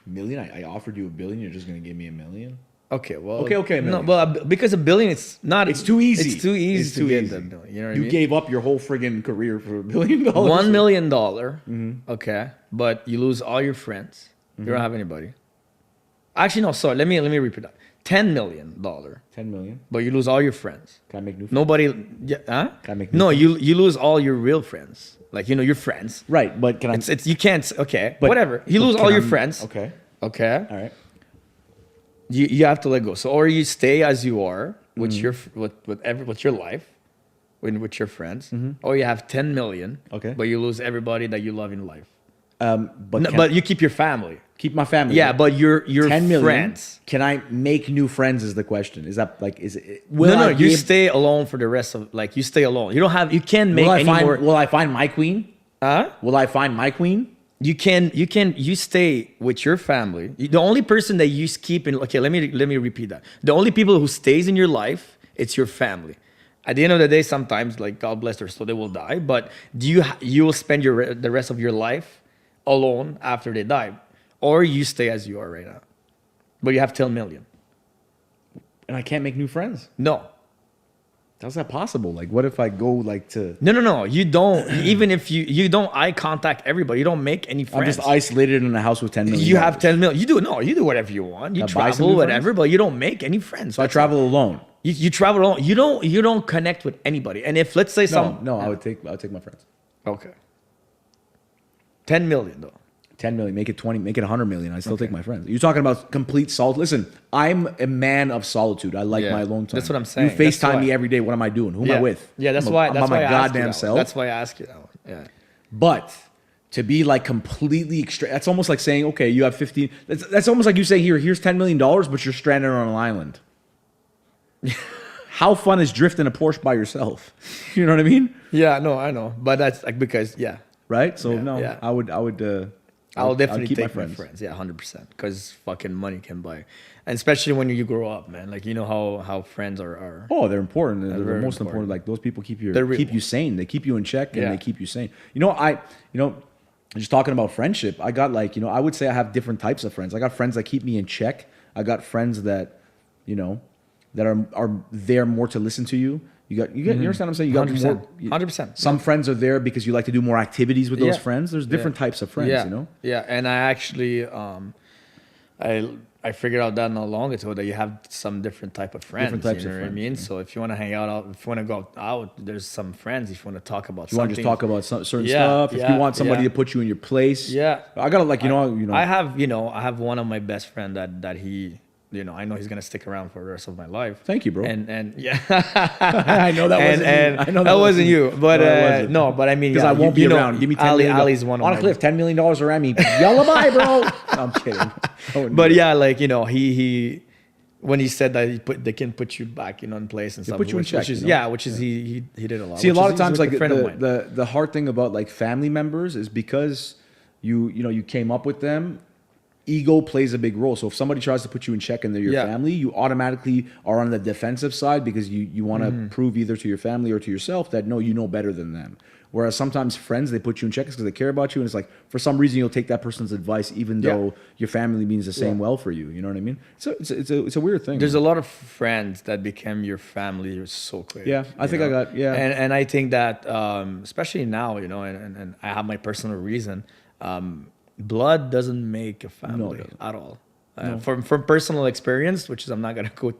million. I offered you $1 billion. You're just gonna give me $1 million. Okay, well. Okay, $1 No, million. well, because $1 billion, it's not. It's too easy. It's too easy It's to too get easy. $1 billion. You know what I You mean? gave up your whole friggin' career for $1 billion. $1 million. Mm-hmm. Okay, but you lose all your friends. You don't have anybody. Actually, no. Sorry. Let me repeat that. $10 million. $10 million. But you lose all your friends. Can I make new friends? Nobody. Yeah, huh? Can I make new No, you lose all your real friends. Like your friends. Right, but can I? It's you can't. Okay, but- whatever. You but lose can all your I- friends. Okay. Okay. All right. You have to let go. So or you stay as you are with your with your life, with your friends, or you have 10 million. Okay. But you lose everybody that you love in life. But No, but you keep your family. keep my family. Yeah, but your 10 million. friends. Can I make new friends? Is the question? Is that like is it? No, I you give- stay alone for the rest of like you stay alone. You can't make Will I any find? more. Will I find my queen? Huh? Will I find my queen? You stay with your family. The only person that you keep in, okay, let me repeat that. The only people who stays in your life, it's your family. At the end of the day, sometimes, like, God bless their soul, they will die. But you will spend the rest of your life alone after they die, or you stay as you are right now, but you have 10 million. And I can't make new friends. No. How's that possible? Like, what if I go like to? No. You don't. Even if you don't eye contact everybody, you don't make any friends. I'm just isolated in a house with 10 million. You have 10 million. You do whatever you want. You travel, whatever, but you don't make any friends. So I travel alone. You travel alone. You don't connect with anybody. And if, let's say, I would take my friends. Okay. 10 million though. 10 million, make it 20, make it 100 million. I still take my friends. You're talking about complete solitude. Listen, I'm a man of solitude. I like my alone time. That's what I'm saying. You FaceTime me every day. What am I doing? Who am I with? Yeah, that's I'm why. I'm That's on why my I asked goddamn you self. That's why I ask you that one. Yeah. But to be like completely that's almost like saying, okay, you have 15. That's almost like you saying, here's $10 million, but you're stranded on an island. How fun is drifting a Porsche by yourself? You know what I mean? Yeah, no, I know. But that's like because right. So I'll definitely take my friends. Yeah, 100%. Because fucking money can buy, and especially when you grow up, man. Like, you know how friends are. Oh, they're important. They're the very most important. Like, those people keep you sane. They keep you in check and they keep you sane. Just talking about friendship, I got like, I would say I have different types of friends. I got friends that keep me in check. I got friends that, that are there more to listen to you. You understand what I'm saying? You got 100%. Some friends are there because you like to do more activities with those friends. There's different types of friends, Yeah, and I actually I figured out that not long ago that you have some different type of friends. Different types you know of what I friends, mean? yeah. So if you want to hang out, if you want to go out, there's some friends. If you want to talk about You something, want to just talk about certain stuff. If you want somebody to put you in your place. Yeah. I gotta I have one of my best friend that he. I know he's gonna stick around for the rest of my life. Thank you, bro. And yeah, I know that wasn't you. I know that wasn't you. But no, but I mean, because I won't be around. Give me $10 million. Ali's one on a cliff, $10 million to Ramy. Yalla bye, bro. No, I'm kidding. But yeah, like he when he said that they can put you back in place and stuff. Put you in check. Which is he did a lot. See, a lot of times, like the the hard thing about like family members is because you came up with them. Ego plays a big role. So if somebody tries to put you in check and they're your family, you automatically are on the defensive side because you want to prove either to your family or to yourself that no, you know better than them. Whereas sometimes friends, they put you in check because they care about you, and it's like for some reason you'll take that person's advice even though your family means the same well for you. You know what I mean? So it's a weird thing. There's a lot of friends that become your family so quick. Yeah, I think I got and I think that especially now, and I have my personal reason. Blood doesn't make a family at all. From personal experience, which is I'm not gonna go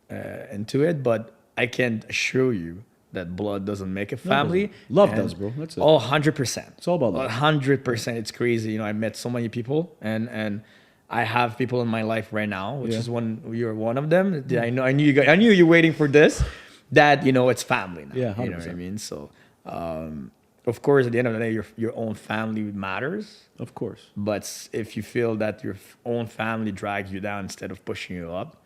into it, but I can assure you that blood doesn't make a family. Love does, bro. That's it. Oh, 100%. It's all about love. 100%. It's crazy. I met so many people, and I have people in my life right now, which is you're one of them. I knew you're waiting for this. That it's family now. Yeah, 100%. You know what I mean. So. Of course, at the end of the day, your own family matters. Of course. But if you feel that your own family drags you down instead of pushing you up,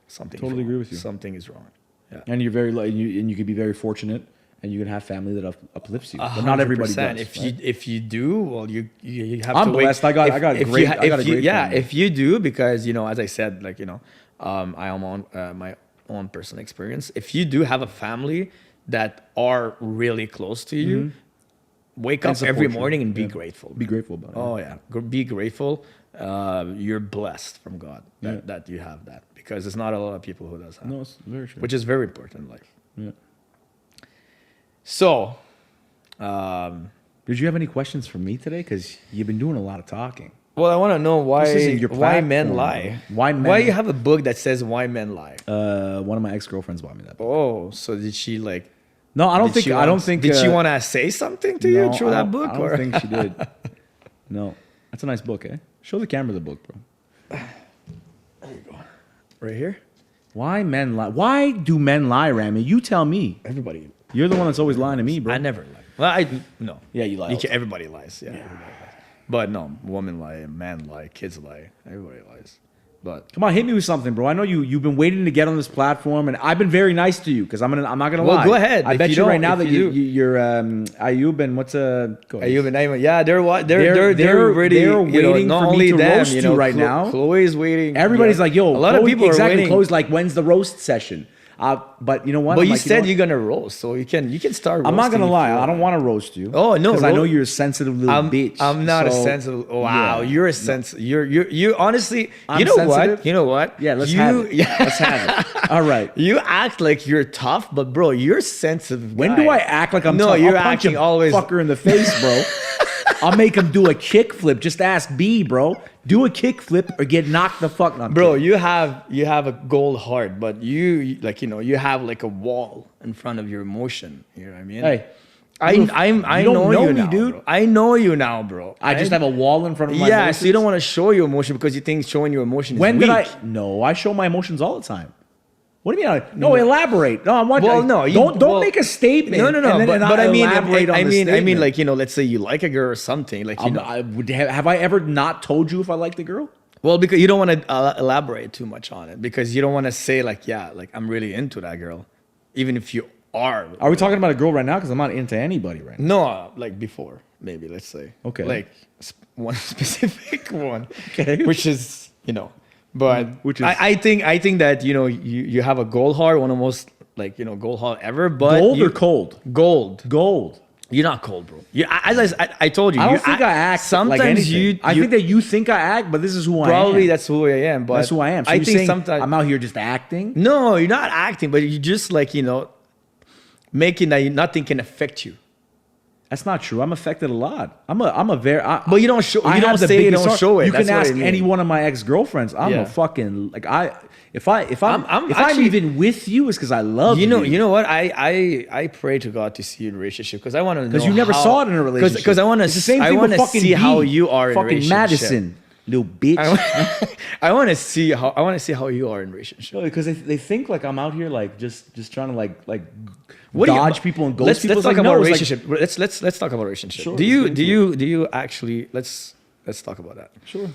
something totally agree with you. Something is wrong. Yeah. And you're you could be very fortunate, and you can have family that uplifts you. But not everybody does. If you do, well, you have I'm to. I'm blessed. I got a great family. If you do, because as I said, like I am on my own personal experience. If you do have a family that are really close to you. Wake up every morning and be grateful. Be grateful about it. Oh yeah, be grateful. You're blessed from God that you have that, because there's not a lot of people who does that. No, it's very true. Which is very important in life. Yeah. So, did you have any questions for me today? Because you've been doing a lot of talking. Well, I want to know why men lie. Why you have a book that says why men lie? One of my ex-girlfriends bought me that book. Oh, so did she like? No, I don't think. Did she want to say something to you through that book? I don't think she did. No, that's a nice book, eh? Show the camera the book, bro. There you go. Right here. Why men lie? Why do men lie, Ramy? You tell me. Everybody. You're the one that's always lying to me, bro. I never lie. Well, no. Yeah, you lie. Everybody lies. Yeah. Everybody lies. But no, women lie, men lie, kids lie. Everybody lies. But come on, hit me with something, bro. I know you've been waiting to get on this platform, and I've been very nice to you because I'm not gonna lie. Well, go ahead. I bet you right now that you're Ayub and what's Ayub and Ayman. Yeah, they're ready. They're waiting not for only me to them, roast you right now. Chloe's waiting. Everybody's like, yo, a lot of people are waiting. Chloe's like, when's the roast session? But you know what? But I'm you like, said know you're gonna roast, so you can start. I'm not roasting gonna if lie. you I don't want. want to roast you. Oh no, because I know you're a sensitive little bitch. I'm not a so- sensitive. Wow, yeah. you're a sensitive. You honestly. I'm You know sensitive? what? You know what? Yeah, let's you, have it. Yeah. Let's have it. All right. You act like you're tough, but bro, you're sensitive. When guy. do I act like I'm No, tough? you're I'll punch acting a always. fucker in the face, bro. I'll make him do a kickflip. Just ask B, bro. Do a kickflip or get knocked the fuck. No, I'm Bro, kidding. you have a gold heart, but you like you have like a wall in front of your emotion. You know what I mean? Hey, I you don't know know you me, now, dude. bro. I know you now, bro. I just have a wall in front of my yeah. emotions. So you don't want to show your emotion because you think showing your emotion is When weak. did I? No, I show my emotions all the time. What do you mean? No, elaborate. No, I want. Well, no, don't make a statement. No, and then but I mean, elaborate on I the mean, statement. like let's say you like a girl or something, like have I ever not told you if I like the girl? Well, because you don't want to elaborate too much on it, because you don't want to say like, yeah, like I'm really into that girl, even if you are. Are we talking about a girl right now? Because I'm not into anybody right now. No, like before, maybe, let's say. Okay. Like one specific one. Okay. Which is, but Which is- I think that, you have a gold heart, one of the most like, gold heart ever, but Gold or cold? Gold. Gold. You're not cold, bro. As I told you, I don't think I act sometimes like anything. I you think that you think I act, but this is who I am. probably that's who I am. But That's who I am. So I you're think saying sometimes I'm out here just acting. no, you're not acting, but you just like making that nothing can affect you. That's not true. I'm affected a lot. I'm a very. But you don't show. I You don't have the say you biggest don't heart. show it. You That's can what I ask mean. any one of my ex girlfriends. I'm Yeah. a fucking like if I'm actually- even with you, it's because I love you. You know what? I pray to God to see you in a relationship because I want to know. Because you never saw it in a relationship. Because I want to. It's the same I thing want with to fucking see how B. you are in a fucking relationship. Madison, little bitch. I want to see how you are in a relationship. No, because they think like I'm out here like just trying to like What do you- dodge people and ghost let's, people. Let's It's talk like, about no, it's like- relationship. Let's talk about relationship. Sure, do let's get you actually let's talk about that. Sure.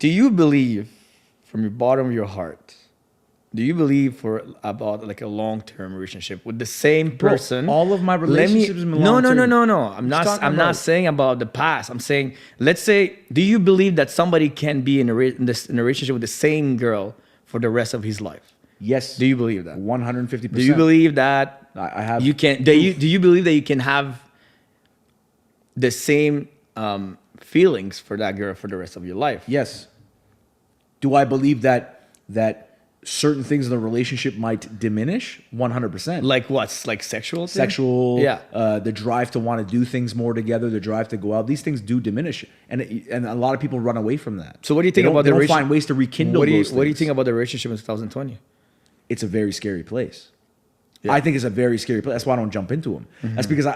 Do you believe from your bottom of your heart? Do you believe about like a long-term relationship with the same Bro, person? all of my relationships have been No. talking I'm not about- saying about the past. I'm saying, let's say, do you believe that somebody can be in a relationship with the same girl for the rest of his life? Yes. Do you believe that? 150%. Do you believe that I have. you can? Do you believe that you can have the same feelings for that girl for the rest of your life? Yes. Do I believe that certain things in the relationship might diminish? 100%. Like what's like sexual? Thing? Sexual, Yeah. The drive to want to do things more together, the drive to go out. These things do diminish, and a lot of people run away from that. So what do you think They about they the don't find ways to rekindle What do you those What do you things. think about the relationship in 2020? It's a very scary place. Yeah. I think it's a very scary place. That's why I don't jump into them. That's because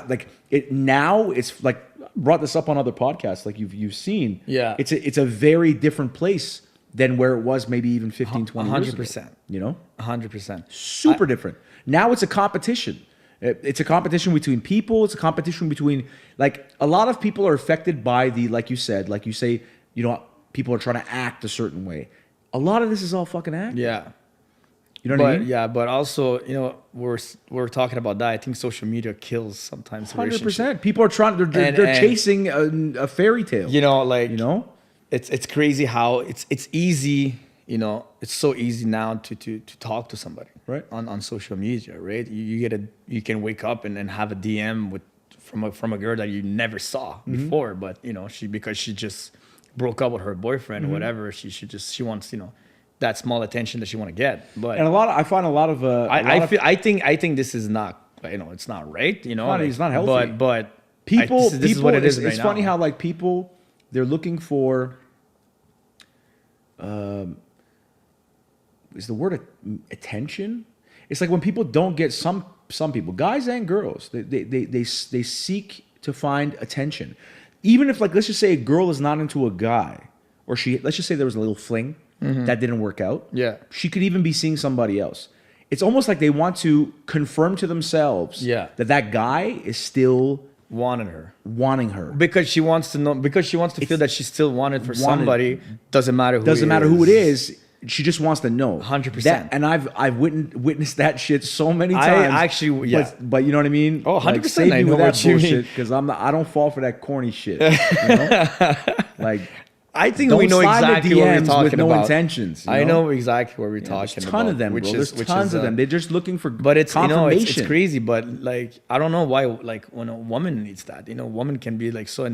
it's like I brought this up on other podcasts, like you've seen. Yeah. It's a very different place than where it was maybe even 15, 20 years ago. 100%. You know? 100%. Super different. Now it's a competition. It's a competition between people. It's a competition between, like, a lot of people are affected by like you say, people are trying to act a certain way. A lot of this is all fucking act. Yeah. You know what I mean? Yeah, but also, we're talking about that. I think social media kills sometimes. 100%. People are trying. They're And- chasing a fairy tale. It's crazy how it's easy. It's so easy now to talk to somebody, Right. on social media, right? You can wake up and have a DM from a girl that you never saw before, but because she just broke up with her boyfriend or whatever, she wants that small attention that she want to get. But And I find a lot of I think this is not it's not right. It's not healthy. But people. this is what it is It's right funny now. how like people they're looking for. Is the word attention? It's like when people don't get some people, guys and girls, they seek to find attention, even if like let's just say a girl is not into a guy, or let's just say there was a little fling that didn't work out. Yeah. She could even be seeing somebody else. It's almost like they want to confirm to themselves that guy is still wanting her. Because She wants to feel that she's still wanted for somebody. Doesn't matter who it is. She just wants to know. 100%. And I've witnessed that shit so many times. actually, yeah. But you know what I mean? Oh, 100%. Like, save me I know with that what you mean. bullshit because I don't fall for that corny shit. You know? Like I think Don't we know slide exactly the what we're DMs talking with no about. intentions. I know exactly what we're There's talking a about. ton of them, bro. There's tons of them. They're just looking for but it's confirmation. it's crazy. But like I don't know why like when a woman needs that. A woman can be like so.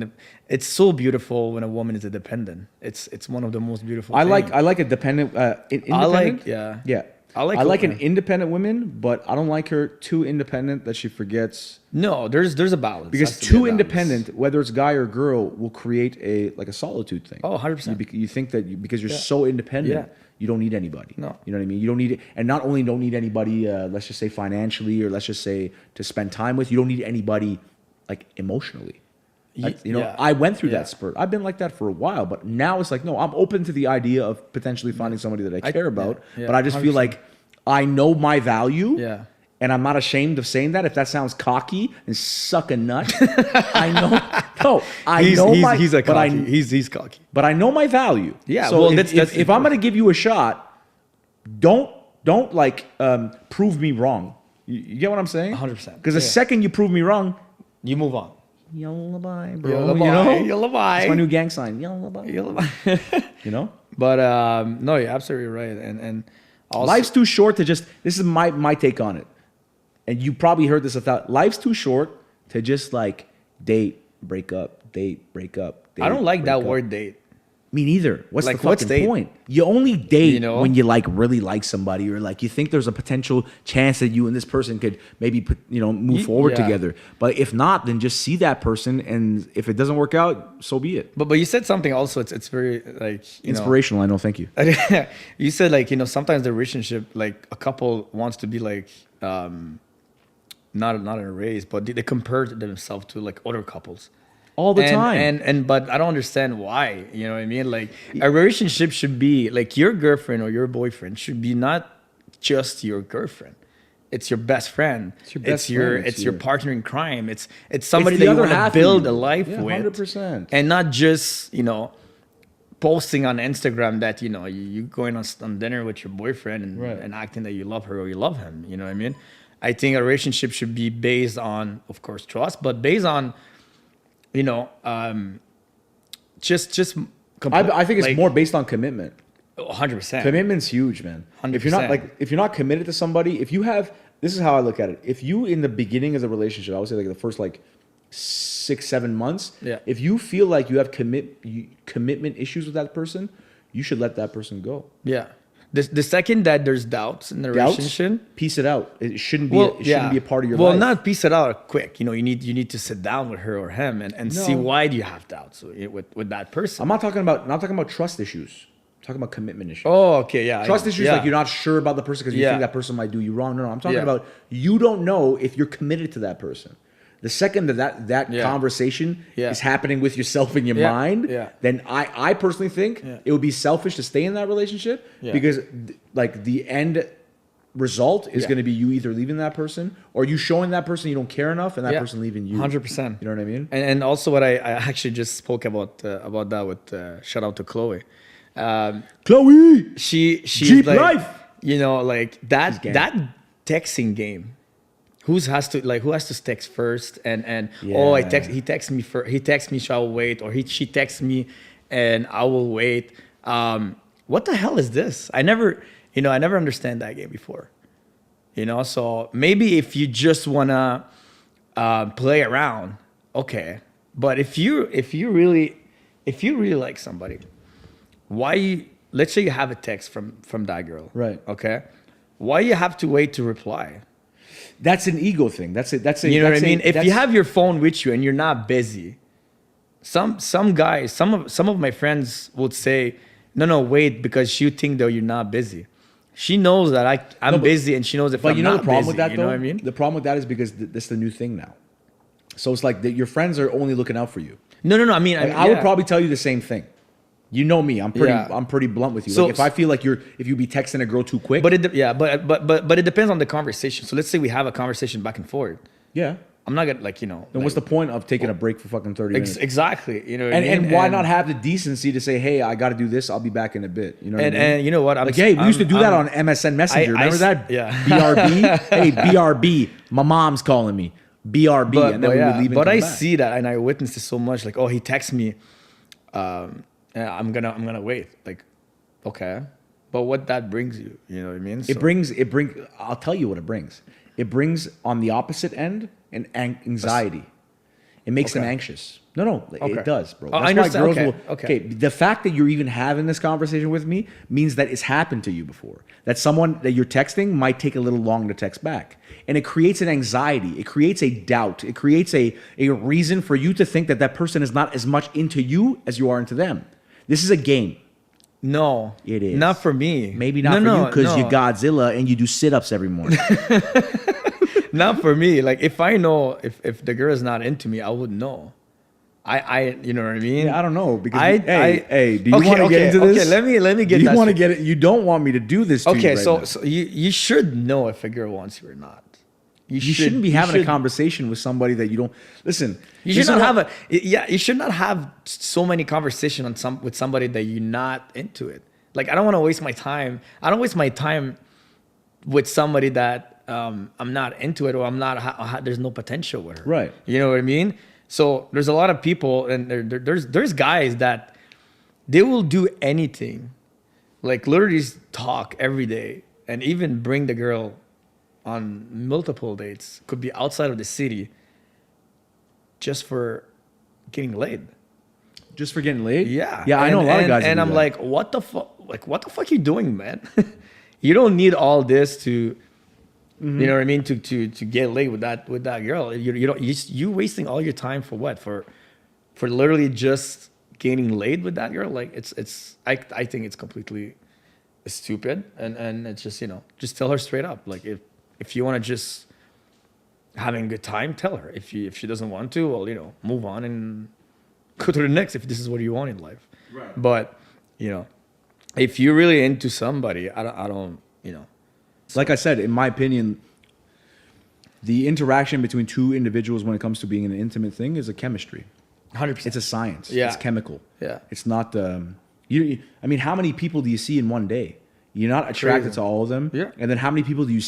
It's so beautiful when a woman is independent. It's one of the most beautiful. I like a dependent. Independent. Yeah. I like an independent woman, but I don't like her too independent that she forgets. No, there's a balance. Because too independent, whether it's guy or girl, will create a solitude thing. Oh, 100%. You think that because you're so independent, you don't need anybody. No. You know what I mean? You don't need, and not only don't need anybody, let's just say financially, or let's just say to spend time with, you don't need anybody like emotionally. I went through that spurt. I've been like that for a while, but now it's like, no, I'm open to the idea of potentially finding somebody that I care about. But I just 100%. Feel like I know my value. Yeah. And I'm not ashamed of saying that. If that sounds cocky and suck a nut, I know. No, he's cocky. But I know my value. Yeah. So well, if I'm gonna give you a shot, don't like prove me wrong. You get what I'm saying? 100%. Because the second you prove me wrong, you move on. Yalla bye, bro. Yalla bye. It's my new gang sign. Yalla bye. But no, you're absolutely right. And also, life's too short to just. This is my take on it. And you probably heard this without. Life's too short to just like date, break up, date, break up. Date, I don't like that up. word date. Me neither. What's like, the fucking point? You only date when you like really like somebody, or like you think there's a potential chance that you and this person could maybe move forward together. But if not, then just see that person, and if it doesn't work out, so be it. But you said something also. It's very like inspirational. I know. Thank you. You said like sometimes the relationship, like a couple wants to be like not in a race, but they compare themselves to like other couples. All the time. But I don't understand why. You know what I mean? Like a relationship should be like your girlfriend or your boyfriend should be not just your girlfriend. It's your best friend. It's your partner in crime. It's somebody that you want to build a life with. 100%. And not just, posting on Instagram that, you going on dinner with your boyfriend and acting that you love her or you love him. You know what I mean? I think a relationship should be based on, of course, trust, but based on I think it's more based on commitment. 100%. Commitment's huge, man. 100%. If you're not committed to somebody, this is how I look at it. If you in the beginning of the relationship, I would say like the first 6-7 months, if you feel like you have commitment issues with that person, you should let that person go. Yeah. The second that there's doubts in the relationship, piece it out. It shouldn't be. Shouldn't be a part of your life. Well, not piece it out quick. You need to sit down with her or him and see why do you have doubts with that person. I'm not talking about trust issues. I'm talking about commitment issues. Oh, okay, yeah. Trust issues like you're not sure about the person because you think that person might do you wrong. No, I'm talking about you don't know if you're committed to that person. The second that conversation is happening with yourself in your mind, then I personally think it would be selfish to stay in that relationship because like the end result is going to be you either leaving that person or you showing that person you don't care enough and that person leaving you. 100%. You know what I mean? And also what I actually just spoke about that with shout out to Chloe. Chloe, she's Jeep like, life. Like that texting game. Who has to text first and he texts me first. He texts me, so I will wait, or she texts me, and I will wait. What the hell is this? I never understand that game before. So maybe if you just wanna play around, okay. But if you really like somebody, let's say you have a text from that girl, right? Okay, why you have to wait to reply? That's an ego thing. That's it. You know what I mean? If you have your phone with you and you're not busy, some guys, some of my friends would say, no, wait, because she think that you're not busy. She knows that I'm busy, and she knows if I'm not busy. But you know the problem with that, though? You know what I mean? The problem with that is because that's the new thing now. So it's like your friends are only looking out for you. No. I mean, I would probably tell you the same thing. You know me. I'm pretty blunt with you. So, if I feel like if you be texting a girl too quick. But it depends on the conversation. So let's say we have a conversation back and forth. Yeah. I'm not gonna Then what's the point of taking a break for fucking 30 minutes? Exactly. You know. And why not have the decency to say, hey, I got to do this. I'll be back in a bit. You know. And you know what? We used to do that on MSN Messenger. Remember that? Yeah. BRB. Hey, BRB. My mom's calling me. BRB. And then we would leave. But I see that, and I witnessed it so much. Like, he texts me. I'm gonna wait. Like, okay, but what that brings you, you know what I mean? So, It brings. I'll tell you what it brings. It brings on the opposite end an anxiety. It makes them Okay. anxious. No, Okay. it does, bro. Oh, That's I understand. why Okay, girls will. okay. The fact that you're even having this conversation with me means that it's happened to you before. That someone that you're texting might take a little long to text back, and it creates an anxiety. It creates a doubt. It creates a reason for you to think that that person is not as much into you as you are into them. This is a game. no, It is. not for me. Maybe not for you because you're Godzilla and you do sit-ups every morning. Not for me. Like, if I know if the girl is not into me, I would know. You know what I mean? Yeah, I don't know because I do you want to get into this? Okay, let me get. Do you that want to straight. get it? You don't want me to do this to you Okay, right so now. so you should know if a girl wants you or not. You shouldn't be having a conversation with somebody that you don't listen. You should not have you should not have so many conversations with somebody that you're not into it. Like, I don't want to waste my time. I don't waste my time with somebody that I'm not into it, or I'm not. There's no potential with her. Right. You know what I mean? So there's a lot of people, and there's guys that they will do anything, like literally talk every day, and even bring the girl on multiple dates. Could be outside of the city, just for getting laid. Just for getting laid. Yeah. Yeah, I know a lot of guys. And that I'm do that. like, what the fuck? Like, what the fuck you doing, man? You don't need all this to, you know what I mean, to get laid with that girl. You wasting all your time for what? For literally just getting laid with that girl. Like, I think it's completely stupid, and it's just, just tell her straight up. Like, if you want to just having a good time, tell her. If she doesn't want to, well, move on and go to the next, if this is what you want in life. Right. But, if you're really into somebody, I don't. Like I said, in my opinion, the interaction between two individuals when it comes to being an intimate thing is a chemistry. 100%. It's a science. Yeah. It's chemical. Yeah. It's not. I mean, how many people do you see in one day? You're not attracted Crazy. to all of them. Yeah. And then how many people do you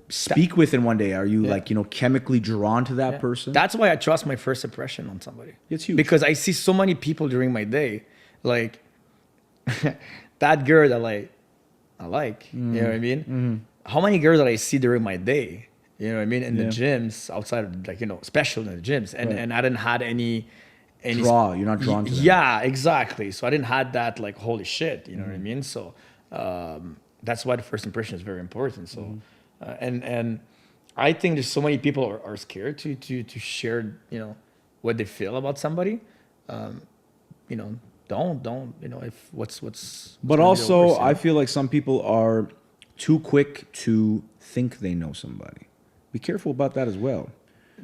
speak with in one day? Are you chemically drawn to that person? That's why I trust my first impression on somebody. It's huge. Because I see so many people during my day, like that girl that I like. You know what I mean? Mm-hmm. How many girls that I see during my day? You know what I mean? In the Yeah. gyms, outside of especially in the gyms, and I didn't had any Draw. You're not drawn to them. Yeah, exactly. So I didn't had that like holy shit. You know what Mm-hmm. I mean? So that's why the first impression is very important. So Mm-hmm. and I think there's so many people are scared to share what they feel about somebody. Don't if what's But gonna be the also, worst, I feel like some people are too quick to think they know somebody. Be careful about that as well.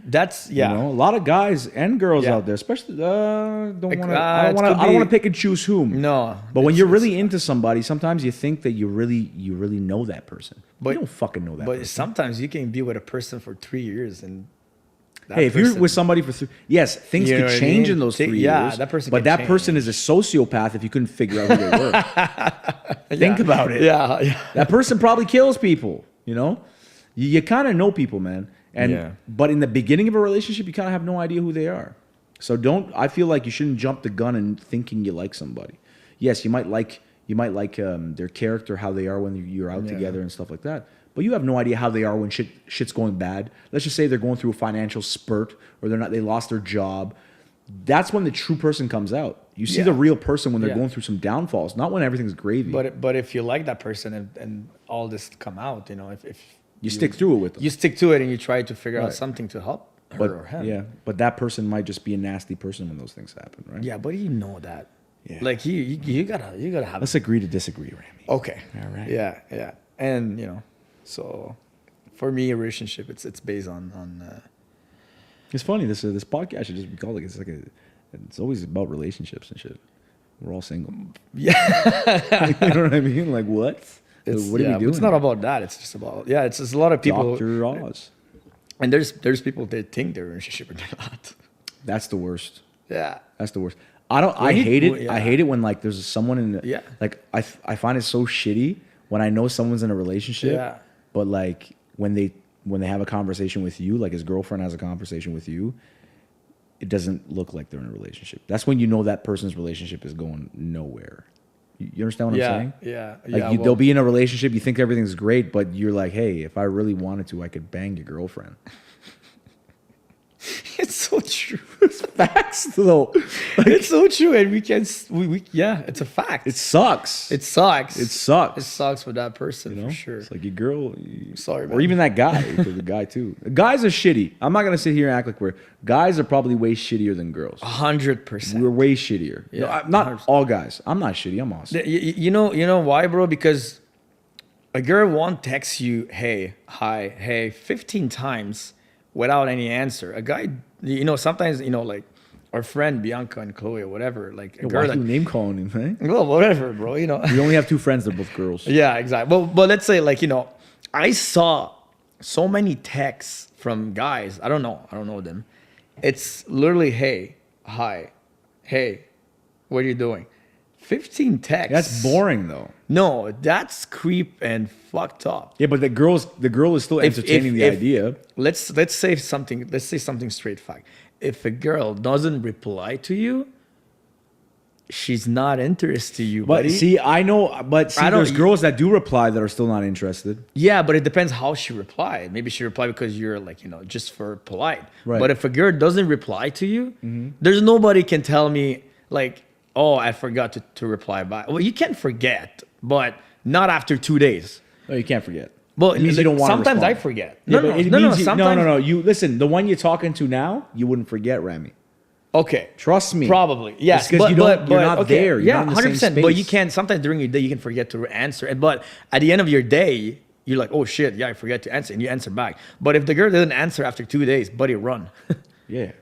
that's You know, a lot of guys and girls Yeah. out there, especially don't want to. it I could don't want to be- pick and choose whom. No, But when it's- you're it's- really into somebody, sometimes you think that you really know that person. But you don't fucking know that But person. sometimes you can be with a person for 3 years and that Hey, if you're person- with somebody for yes, things You know could what I change mean? in those 3 Yeah, years. that person But can that person is a sociopath if you couldn't figure out who they were. Think about it. Yeah. That person probably kills people. You kind of know people, man. And but in the beginning of a relationship, you kind of have no idea who they are. So I feel like you shouldn't jump the gun and thinking you like somebody. Yes, you might like their character, how they are when you're out together and stuff like that. But you have no idea how they are when shit's going bad. Let's just say they're going through a financial spurt, or they lost their job. That's when the true person comes out. You see the real person when they're going through some downfalls, not when everything's gravy. But if you like that person and all this come out, if you stick through it with them. you stick to it and you try to figure out Right. something to help her But or him. but that person might just be a nasty person when those things happen, right? Yeah, but you know that. Yeah. Like you gotta have. Let's agree to disagree, Ramy. Okay. All right. Yeah. And so for me, a relationship it's based on. It's funny. This podcast should just be called it's always about relationships and shit. We're all single. Yeah. You know what I mean? Like what? What are we doing? It's not about that. It's just about it's just a lot of people. Dr. Oz. And there's people that think they're in a relationship and they're not. That's the worst. Yeah. That's the worst. I hate it. Yeah. I hate it when like there's someone in the, Yeah. like I find it so shitty when I know someone's in a relationship. Yeah. But like when they have a conversation with you, like his girlfriend has a conversation with you, it doesn't look like they're in a relationship. That's when you know that person's relationship is going nowhere. You understand what I'm saying? Yeah. Like they'll be in a relationship, you think everything's great, but you're like, hey, if I really wanted to, I could bang your girlfriend. It's so true. It's facts, though. Like, It's so true, and it's a fact. it sucks. It sucks. It sucks. It sucks for that person, You know? for sure. It's like your girl, Sorry, or man. even that guy, the guy too. Guys are shitty. I'm not gonna sit here and act like guys are probably way shittier than girls. 100%. We're way shittier. Yeah, No, not 100%. all guys. I'm not shitty. I'm awesome. You know why, bro? Because a girl won't text you, hey, hi, hey, 15 times without any answer. A guy, sometimes, like our friend Bianca and Chloe or whatever, like a Why girl, are you name calling him, man? well, whatever, bro, We only have 2 friends. They're both girls. Yeah, exactly. But let's say, I saw so many texts from guys. I don't know them. It's literally, hey, hi, hey, what are you doing? 15 texts. That's boring though. No, that's creep and fucked up. Yeah, but the girl is still entertaining the idea. Let's say something straight fact. If a girl doesn't reply to you, she's not interested in you, But buddy. see, I know, but see, there's girls that do reply that are still not interested. Yeah, but it depends how she replied. Maybe she replied because you're just for polite. Right. But if a girl doesn't reply to you, there's nobody can tell me oh, I forgot to reply back. Well, you can forget, but not after 2 days. No, you can't forget. Well, It means you don't want to sometimes respond. I forget. Yeah, No, but it no. means you- Sometimes, no. You listen. The one you're talking to now, you wouldn't forget, Ramy. Okay. Trust me. Probably. Yes. It's 'cause you're not okay, there. You're yeah, not in the same 100%. But you space. can, sometimes during your day, you can forget to answer. But at the end of your day, you're like, oh shit, yeah, I forgot to answer. And you answer back. But if the girl doesn't answer after 2 days, buddy, run. Yeah.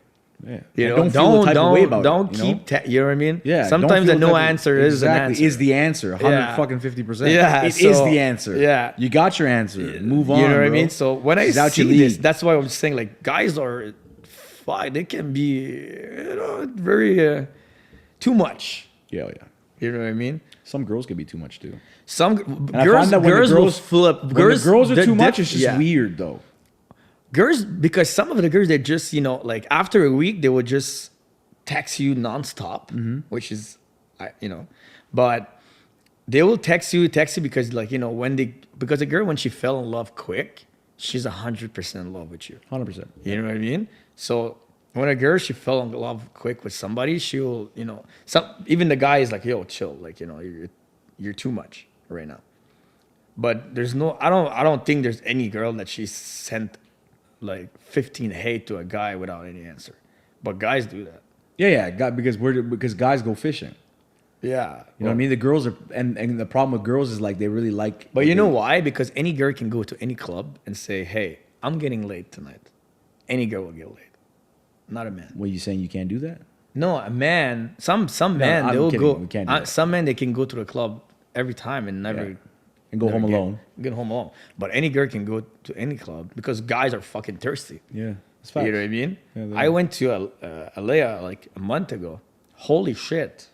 Yeah. You And know, don't feel the type of way about don't it. You know? keep, you know what I mean? Yeah. Sometimes a no answer is an answer. Is the answer. 150%. Yeah, It is so- the answer. yeah. You got your answer. Move on. You know what I bro. mean? So when I She's out your see this, league. that's why I'm saying guys are, fuck, they can be, very too much. Yeah. You know what I mean? Some girls can be too much too. Some I girls, find that when the girls will girls- flip. When the girls are too much, it's just yeah. weird though. Girls, because some of the girls, they just, after a week, they would just text you nonstop, which is, but they will text you because because a girl, when she fell in love quick, she's 100% in love with you. 100%. You know what I mean? So when a girl, she fell in love quick with somebody, she'll, even the guy is like, yo, chill. You're too much right now. But there's no, I don't think there's any girl that she sent 15 hate to a guy without any answer. But guys do that. Yeah. Because guys go fishing. Yeah. You know what I mean? The girls are, and the problem with girls is they really like. But you know why? Because any girl can go to any club and say, hey, I'm getting laid tonight. Any girl will get laid. Not a man. What, you saying you can't do that? No, a man. Some men, I'm they'll kidding. go. We can't do that. Some men, they can go to the club every time and never. Yeah. And go never home alone. Get home alone. But any girl can go to any club because guys are fucking thirsty. Yeah. It's facts. You know what I mean? Yeah, they I are. went to Alea a month ago. Holy shit.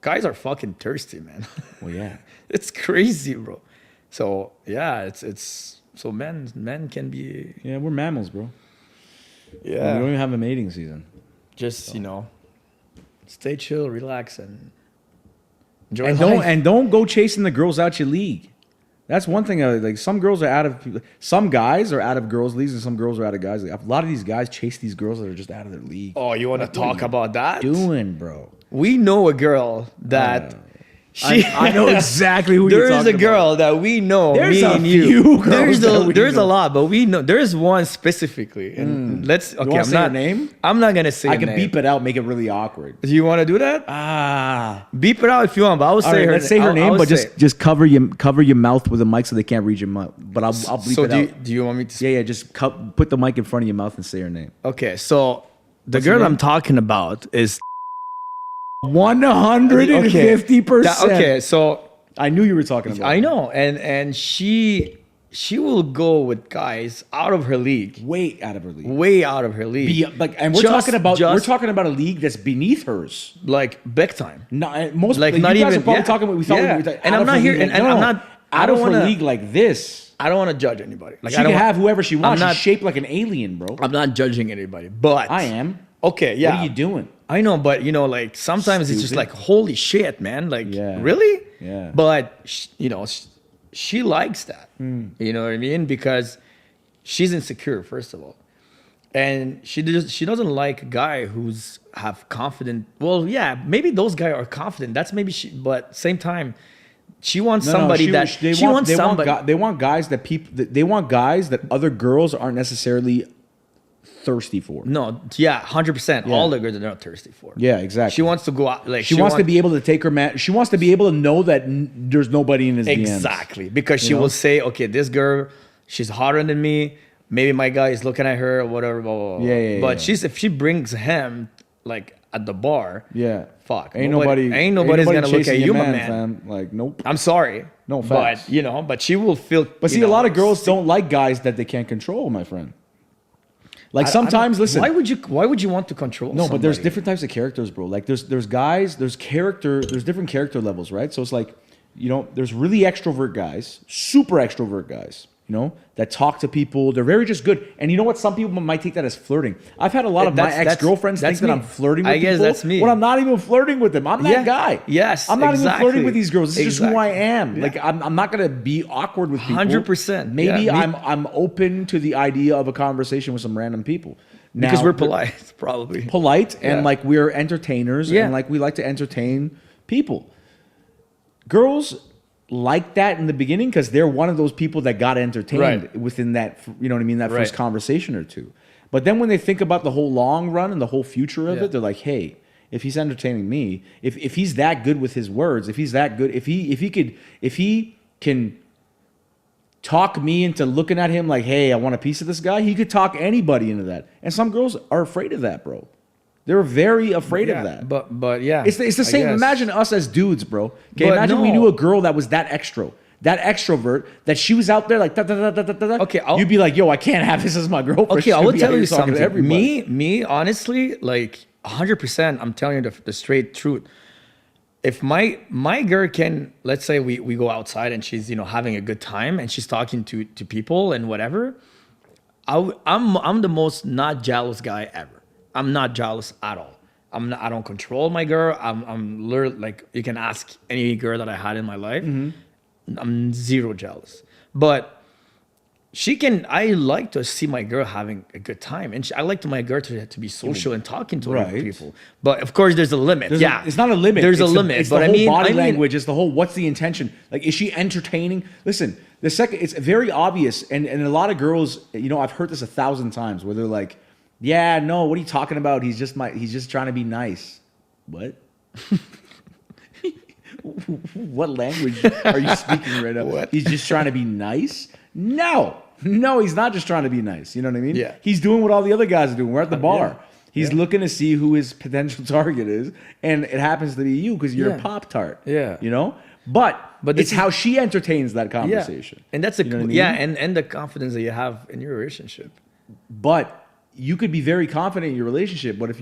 Guys are fucking thirsty, man. Well, yeah. It's crazy, bro. So yeah, it's so men can be Yeah, we're mammals, bro. We yeah. don't even have a mating season. Just stay chill, relax, and enjoy And life. don't go chasing the girls out your league. That's one thing. Some girls are out of, some guys are out of girls' leagues, and some girls are out of guys' leagues. A lot of these guys chase these girls that are just out of their league. Oh, you want to talk about that? Doing, bro. We know a girl that I know exactly who you're There is talking a girl that we know. There's me a and you. few girls that we There's know. a lot, but we know there's one specifically. And let's. Okay, wanna I'm say not her name? I'm not gonna say. I her can name. beep it out, make it really awkward. Do you want to do that? Beep it out if you want, but I will All say right, her. let's say her I'll name, but say it. just cover your mouth with a mic so they can't read your mouth. But I'll bleep So it out. do you want me to? Yeah, just put the mic in front of your mouth and say her name. Okay, so the What's her girl name? I'm talking about is 150%. okay. So I knew you were talking about. I know, and she will go with guys out of her league, way out of her league. way out of her league. And we're Just- talking about a league that's beneath hers. like big time. No, most Like, you not guys even- are probably yeah. talking about. We thought Yeah. we thought And out I'm of not her here- league, and no, I'm not- I out don't of her wanna- league like this. I don't want to judge anybody. Like She I don't can wa- have whoever she wants. I'm not- She's shaped like an alien, bro. I'm not judging anybody, but I am. Okay, yeah. What are you doing? I know, but you know, like sometimes it's just Stupid. like, holy shit, man. Like, Yeah. really? Yeah. But you know, she likes that. You know what I mean? Because she's insecure, first of all, and she doesn't like a guy who's have confident. Well, yeah, maybe those guys are confident. That's maybe she. But same time, she wants somebody that she wants somebody. They want guys that they want guys that other girls aren't necessarily thirsty for. No, yeah, 100%. Yeah. All the girls are not thirsty for. Yeah, exactly. She wants to go out. Like She wants to be able to take her man. She wants to be able to know that there's nobody in his DMs. exactly because she You know? will say, okay, this girl, she's hotter than me. Maybe my guy is looking at her or whatever. Blah, blah, blah. Yeah. But if she brings him like at the bar, Yeah. fuck, Ain't nobody's gonna look at chasing you, your my man. fam. Like, nope. I'm sorry, No facts. but you know, but she will feel. But see, a lot of girls don't like guys that they can't control, my friend. Like sometimes, listen. Why would you want to control? No, but there's somebody? different types of characters, bro. Like there's guys, there's different character levels, right? So it's like, you know, there's really extrovert guys, super extrovert guys, you know, that talk to people. They're very just good. And you know what? Some people might take that as flirting. I've had a lot of my ex-girlfriends think that I'm flirting with people. I guess that's me. When I'm not even flirting with them. I'm that guy. Yes, I'm not even exactly. flirting with these girls. This is just who I am. Yeah. Like I'm not gonna be awkward with people. 100%. Maybe Yeah, I'm open to the idea of a conversation with some random people. Because Now, we're polite, probably. polite and Yeah. like we're entertainers Yeah. and like we like to entertain people. Girls like that in the beginning because they're one of those people that got entertained Right. within that, you know what I mean, that first Right. conversation or two. But then when they think about the whole long run and the whole future of Yeah. it, they're like, hey, if he's entertaining me, if he's that good with his words, if he's that good, if he can talk me into looking at him like, hey, I want a piece of this guy, he could talk anybody into that. And some girls are afraid of that, bro. They're very afraid of that. But yeah, It's the I same. guess. Imagine us as dudes, bro. Okay, But imagine we no. knew a girl that was that extrovert, that she was out there like da, da, da, da, da, da, da. Okay, you'd be like, yo, I can't have this as my girlfriend. Okay, She's I gonna will be out tell here you talking to something. everybody. Me, honestly, like 100%. I'm telling you the straight truth. If my girl can, let's say we go outside and she's having a good time and she's talking to people and whatever, I'm the most not jealous guy ever. I'm not jealous at all. I don't control my girl. I'm like you can ask any girl that I had in my life. I'm zero jealous. But I like to see my girl having a good time, and I like my girl to be social and talking to other Right. people. But of course, there's a limit. It's not a limit. There's It's a the- limit. It's But the whole body I mean, language. It's the whole. What's the intention? Like, is she entertaining? Listen, it's very obvious, and a lot of girls, I've heard this 1,000 times, where they're like, "Yeah, no, what are you talking about? He's just trying to be nice." What? What language are you speaking right now? What? He's just trying to be nice? No, he's not just trying to be nice. You know what I mean? Yeah. He's doing what all the other guys are doing. We're at the bar. Yeah. He's looking to see who his potential target is, and it happens to be you because you're a Yeah. Pop-Tart. Yeah. But this it's is- how she entertains that yeah, conversation. and that's You know what I mean? and the confidence that you have in your relationship. But you could be very confident in your relationship, but if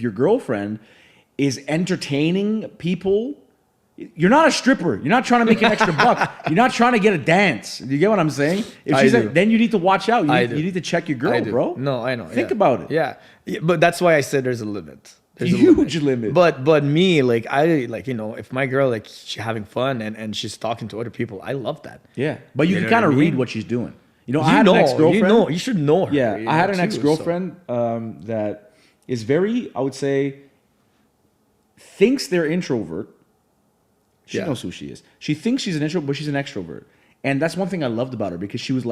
your girlfriend is entertaining people, you're not a stripper. You're not trying to make an extra buck. You're not trying to get a dance. You get what I'm saying? If I she's do. then you need to watch out. I You do. need to check your I girl, do. bro. No, I know. Think yeah. about it. Yeah. But that's why I said there's a limit. There's a Huge limit. But me, like if my girl like she's having fun and she's talking to other people, I love that. Yeah, but you You can know kind what of I read mean? what she's doing. I had an ex-girlfriend. You should know her. Yeah, I had an too, ex-girlfriend that is very, I would say, thinks they're introvert. She Yeah. knows who she is. She thinks she's an introvert, but she's an extrovert. And that's one thing I loved about her because she was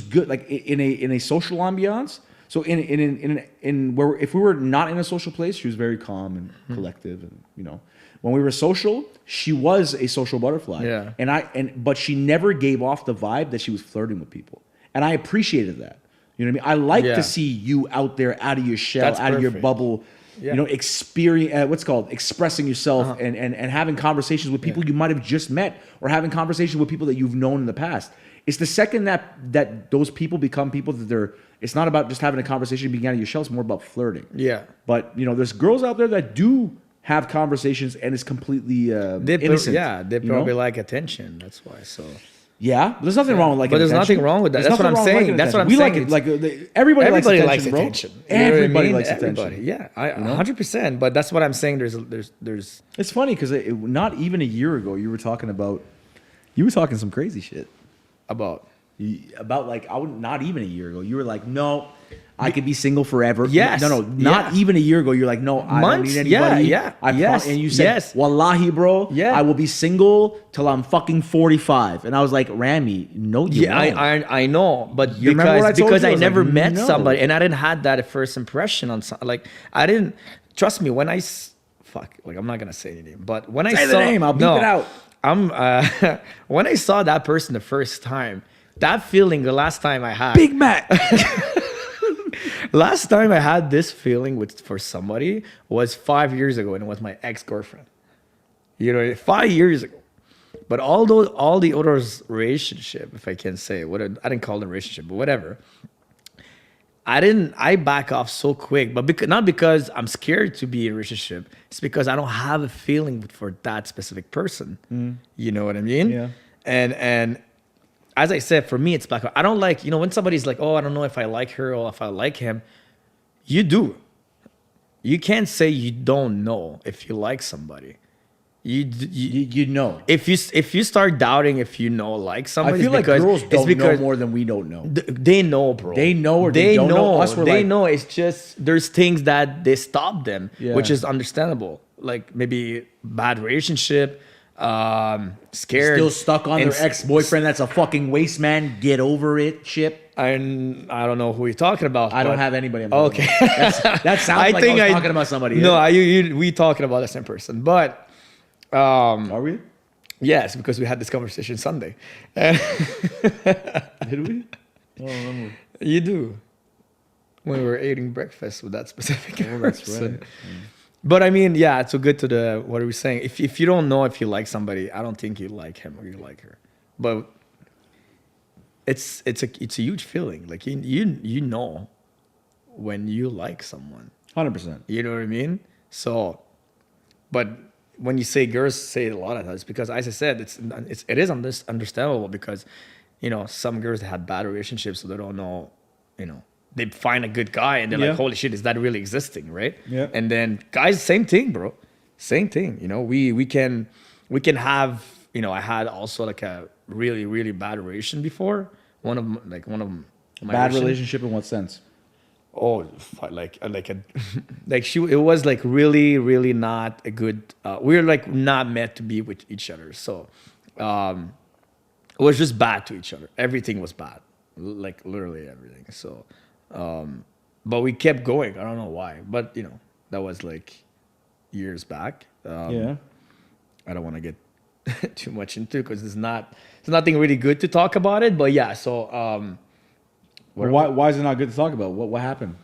good, like in a social ambiance. So in where if we were not in a social place, she was very calm and Mm-hmm. collective, and when we were social, she was a social butterfly. Yeah. But she never gave off the vibe that she was flirting with people, and I appreciated that. You know what I mean? I like Yeah. to see you out there, out of your shell, That's out of your perfect. bubble. Yeah. Experience expressing yourself and having conversations with people you might have just met, or having conversations with people that you've known in the past. It's the second that those people become people that it's not about just having a conversation being out of your shell. It's more about flirting. Yeah. But there's girls out there that do have conversations and it's completely innocent. They you know? probably like attention. That's why. So Yeah, there's nothing wrong with liking But there's attention. nothing wrong with that. There's That's what nothing I'm wrong with saying. liking That's what I'm attention. saying. We like everybody likes attention, bro. You know what I Everybody mean? likes Everybody, attention. yeah, 100%. But that's what I'm saying. There's. It's funny because not even a year ago you were talking some crazy shit About. about like not even a year ago you were like, no, I could be single forever. Yes. No, not even a year ago. You're like, no, I don't need anybody. Yeah. And you said, Yes. Wallahi, bro, Yeah. I will be single till I'm fucking 45. And I was like, Ramy, no, you won't. I know, but You remember what I told because you? I I was never like, met no. somebody, and I didn't had that first impression on like I didn't trust me when I'm not gonna say any name, but when I Say saw the name, I'll beep it out. When I saw that person the first time, that feeling the last time I had Big Mac. last time I had this feeling for somebody was 5 years ago, and it was my ex-girlfriend. 5 years ago. But all the other relationship, if I can say, I didn't call it a relationship, but whatever. I back off so quick, but not because I'm scared to be in a relationship. It's because I don't have a feeling for that specific person. You know what I mean? Yeah. And as I said, for me, it's back. I don't like, when somebody's like, oh, I don't know if I like her or if I like him. You do. You can't say you don't know if you like somebody. You know. If you start doubting if you like somebody, I feel like girls don't know more than we don't know. They know, bro. They know or they don't know. Us, we're they like, know. It's just there's things that they stop them, Yeah. which is understandable. Like maybe bad relationship, scared, still stuck on their ex-boyfriend that's a fucking waste man. Get over it, ship. And I don't know who you're talking about. I don't but- have anybody. Okay. That sounds like I was talking about somebody. No, we talking about the same person, but. Are we? Yes, because we had this conversation Sunday. Did we? Oh, remember. You do. When we were eating breakfast with that specific That's person. right. But I mean, yeah, so good to what are we saying? If you don't know if you like somebody, I don't think you like him or you like her. But it's a huge feeling. Like you know when you like someone. 100%. You know what I mean? So, but when you say girls say it a lot of times, because as I said, it is understandable because, some girls had bad relationships, so they don't know, they find a good guy and they're like, holy shit, is that really existing, right? Yeah. And then guys, same thing, bro, same thing. We can have, I had also like a really really bad relation before. One of my Bad relationship in what sense? Oh, it was like really, really not a good. We were like not meant to be with each other, so it was just bad to each other. Everything was bad, like literally everything. So, but we kept going. I don't know why, but that was like years back. Yeah. I don't want to get too much into because there's nothing really good to talk about it. But yeah, so. Why is it not good to talk about? What happened?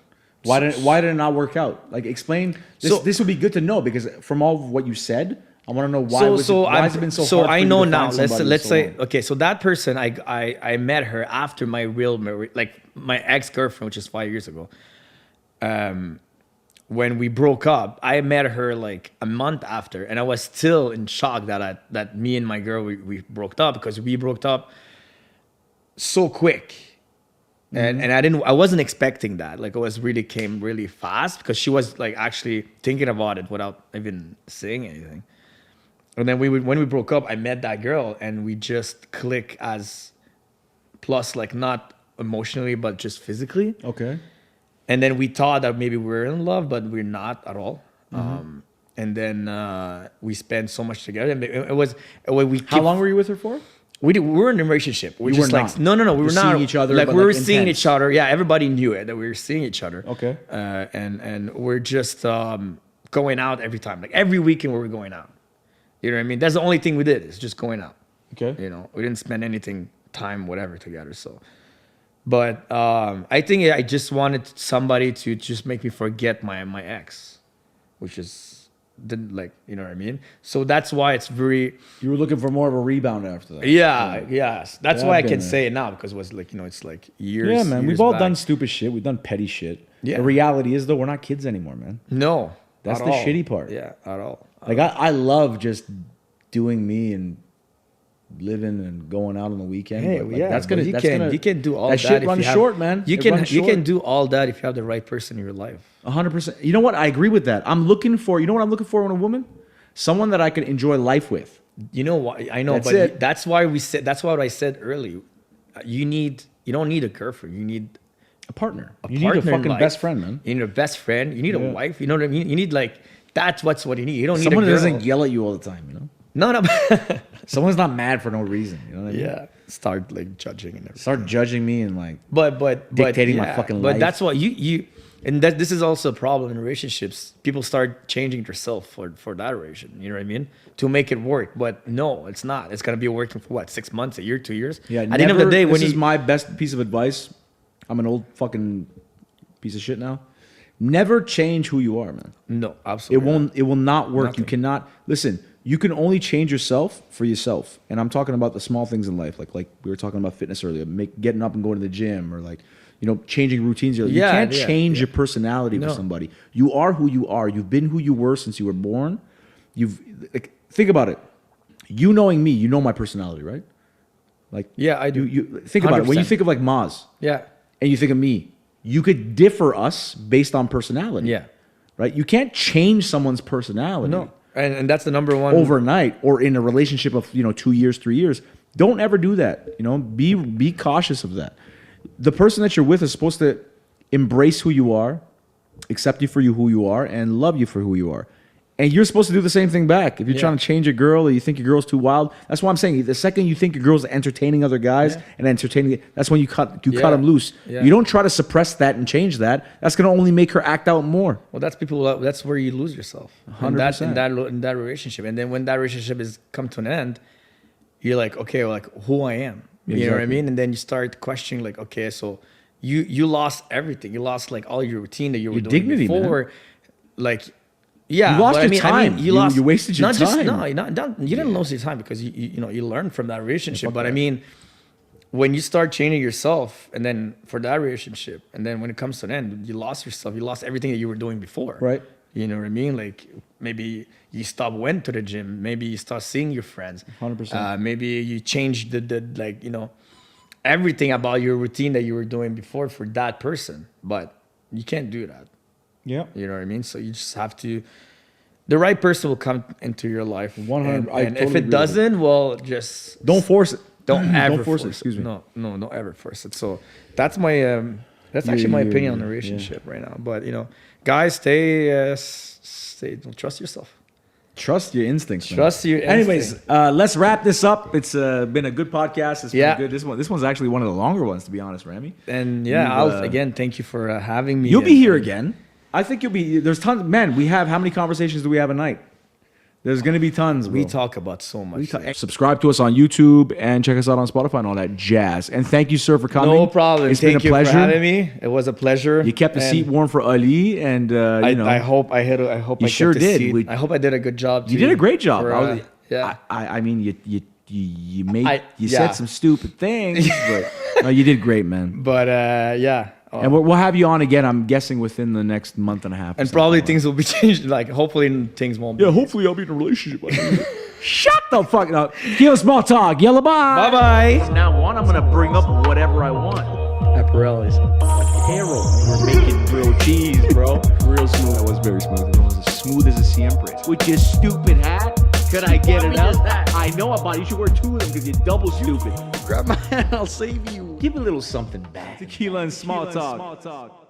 Why did it not work out? Like, explain. This would be good to know because from all of what you said, I want to know why. Why has it been so hard? So for I you know to now. find somebody Let's so say long? okay. So that person I met her after my my ex-girlfriend, which is 5 years ago. When we broke up, I met her like a month after, and I was still in shock that me and my girl we broke up because we broke up so quick. And I wasn't expecting that. Like it came really fast because she was like actually thinking about it without even saying anything. And then when we broke up, I met that girl and we just click as plus like not emotionally but just physically. Okay. And then we thought that maybe we're in love, but we're not at all. And then we spent so much together. And it was How long were you with her for? We were in a relationship. We You just were like not. no. We were not seeing each other, Like but we were like seeing intense. each other. Yeah, everybody knew it that we were seeing each other. Okay. And we're just going out every time. Like every weekend we were going out. You know what I mean? That's the only thing we did is just going out. Okay. We didn't spend anything time whatever together. So, but I think I just wanted somebody to just make me forget my ex, which is. Didn't like, you know what I mean? So that's why it's very. You were looking for more of a rebound after that. Yeah, yes. That's Yeah, why I I've been can there. say it now because it was like, it's like years. Yeah, man. years We've all back. done stupid shit. We've done petty shit. Yeah. The reality is, though, we're not kids anymore, man. No. That's at the all. shitty part. Yeah, at all. Like, I love just doing me and living and going out on the weekend. Hey, but, like, yeah, that's but gonna you can do all that. Shit if runs you have, short, man. You It can runs you short. can do all that if you have the right person in your life. 100%. You know what? I agree with that. I'm looking for. You know what I'm looking for in a woman? Someone that I can enjoy life with. You know why? I know, That's but it. that's why we said. That's what I said earlier. You don't need a girlfriend. You need A partner. a You partner need a in fucking life. best friend, man. You need a best friend. You need Yeah. a wife. You know what I mean? You need like that's what you need. You don't Someone need that a girl. doesn't yell at you all the time. You know. No. Someone's not mad for no reason. You know what I mean? Yeah. Start like judging and everything. Start judging me and like. But Dictating my yeah, fucking But life. that's what you and that this is also a problem in relationships. People start changing themselves for that relation. You know what I mean? To make it work. But no, it's not. It's gonna be working for what, 6 months, a year, 2 years. Yeah. At the end of the day, this when is you my best piece of advice. I'm an old fucking piece of shit now. Never change who you are, man. no, absolutely. It will not work. Nothing. You cannot listen. You can only change yourself for yourself. And I'm talking about the small things in life, like we were talking about fitness earlier, getting up and going to the gym, or like, changing routines. You can't change your personality for somebody. You are who you are. You've been who you were since you were born. Think about it. You knowing me, you know my personality, right? Like, Yeah, I do. You think about it. When you 100%. think of like Maz Yeah. and you think of me, you could differ us based on personality. Yeah. Right? You can't change someone's personality. No. And that's the number one Overnight or in a relationship of 2 years, 3 years. Don't ever do that. Be cautious of that. The person that you're with is supposed to embrace who you are, accept you for who you are, and love you for who you are. And you're supposed to do the same thing back. If you're trying to change a girl or you think your girl's too wild, that's why I'm saying the second you think your girl's entertaining other guys and entertaining, that's when you cut them loose. Yeah. You don't try to suppress that and change that. That's going to only make her act out more. Well, that's where you lose yourself. 100%. In that relationship. And then when that relationship is come to an end, you're like, okay, well, like who I am. You know what I Exactly. mean? And then you start questioning like, okay, so you lost everything. You lost like all your routine that you were Your doing dignity, man. before. Like, yeah. You lost but your time. you lost. You wasted your not time. Just, you didn't lose your time because you learned from that relationship. But I mean, when you start changing yourself, and then for that relationship, and then when it comes to an end, you lost yourself. You lost everything that you were doing before. Right. You know what I mean? Like maybe you stopped went to the gym. Maybe you start seeing your friends. 100%. Maybe you changed the everything about your routine that you were doing before for that person. But you can't do that. Yeah. You know what I mean? So you just have to. The right person will come into your life. 100. I And totally if it agree with doesn't, well, just Don't force it. don't ever Don't force it. Excuse me. No, don't ever force it. So that's my actually my opinion on the yeah. relationship right now. But guys, stay trust yourself. Trust your instincts. Man. Trust your Anyways, instinct. let's wrap this up. It's been a good podcast. It's Yeah. been good. This one's actually one of the longer ones, to be honest, Ramy. And You've, again thank you for having me. You'll be And- here again. I think you'll be. There's tons. Man, we have how many conversations do we have a night? There's gonna be tons. We bro. talk about so much. Subscribe to us on YouTube and check us out on Spotify and all that jazz. And thank you, sir, for coming. No problem. It's Thank been a pleasure. you for having me. It was a pleasure. You kept the And seat warm for Ali, and I hope I hit. I hope You I sure kept the did. seat. I hope I did a good job. you too did a great job. for, yeah. I mean, you made you yeah. said some stupid things, but no, you did great, man. But yeah. Oh. And we'll have you on again. I'm guessing within the next month and a half. or And something probably like things will be changed. Like hopefully things won't. that. Yeah, hopefully I'll be in a relationship. Shut the fuck up. Give us small talk. Yellow bye. Bye bye. From now on, I'm gonna bring up whatever I want. Apparelli's. Carol, we're making grilled cheese, bro. Real smooth. That was very smooth. It was as smooth as a siempre. With your stupid hat, could I get it up? I know about it. You should wear two of them because you're double stupid. Grab my hand, I'll save you. Give a little something back. Tequila and small talk.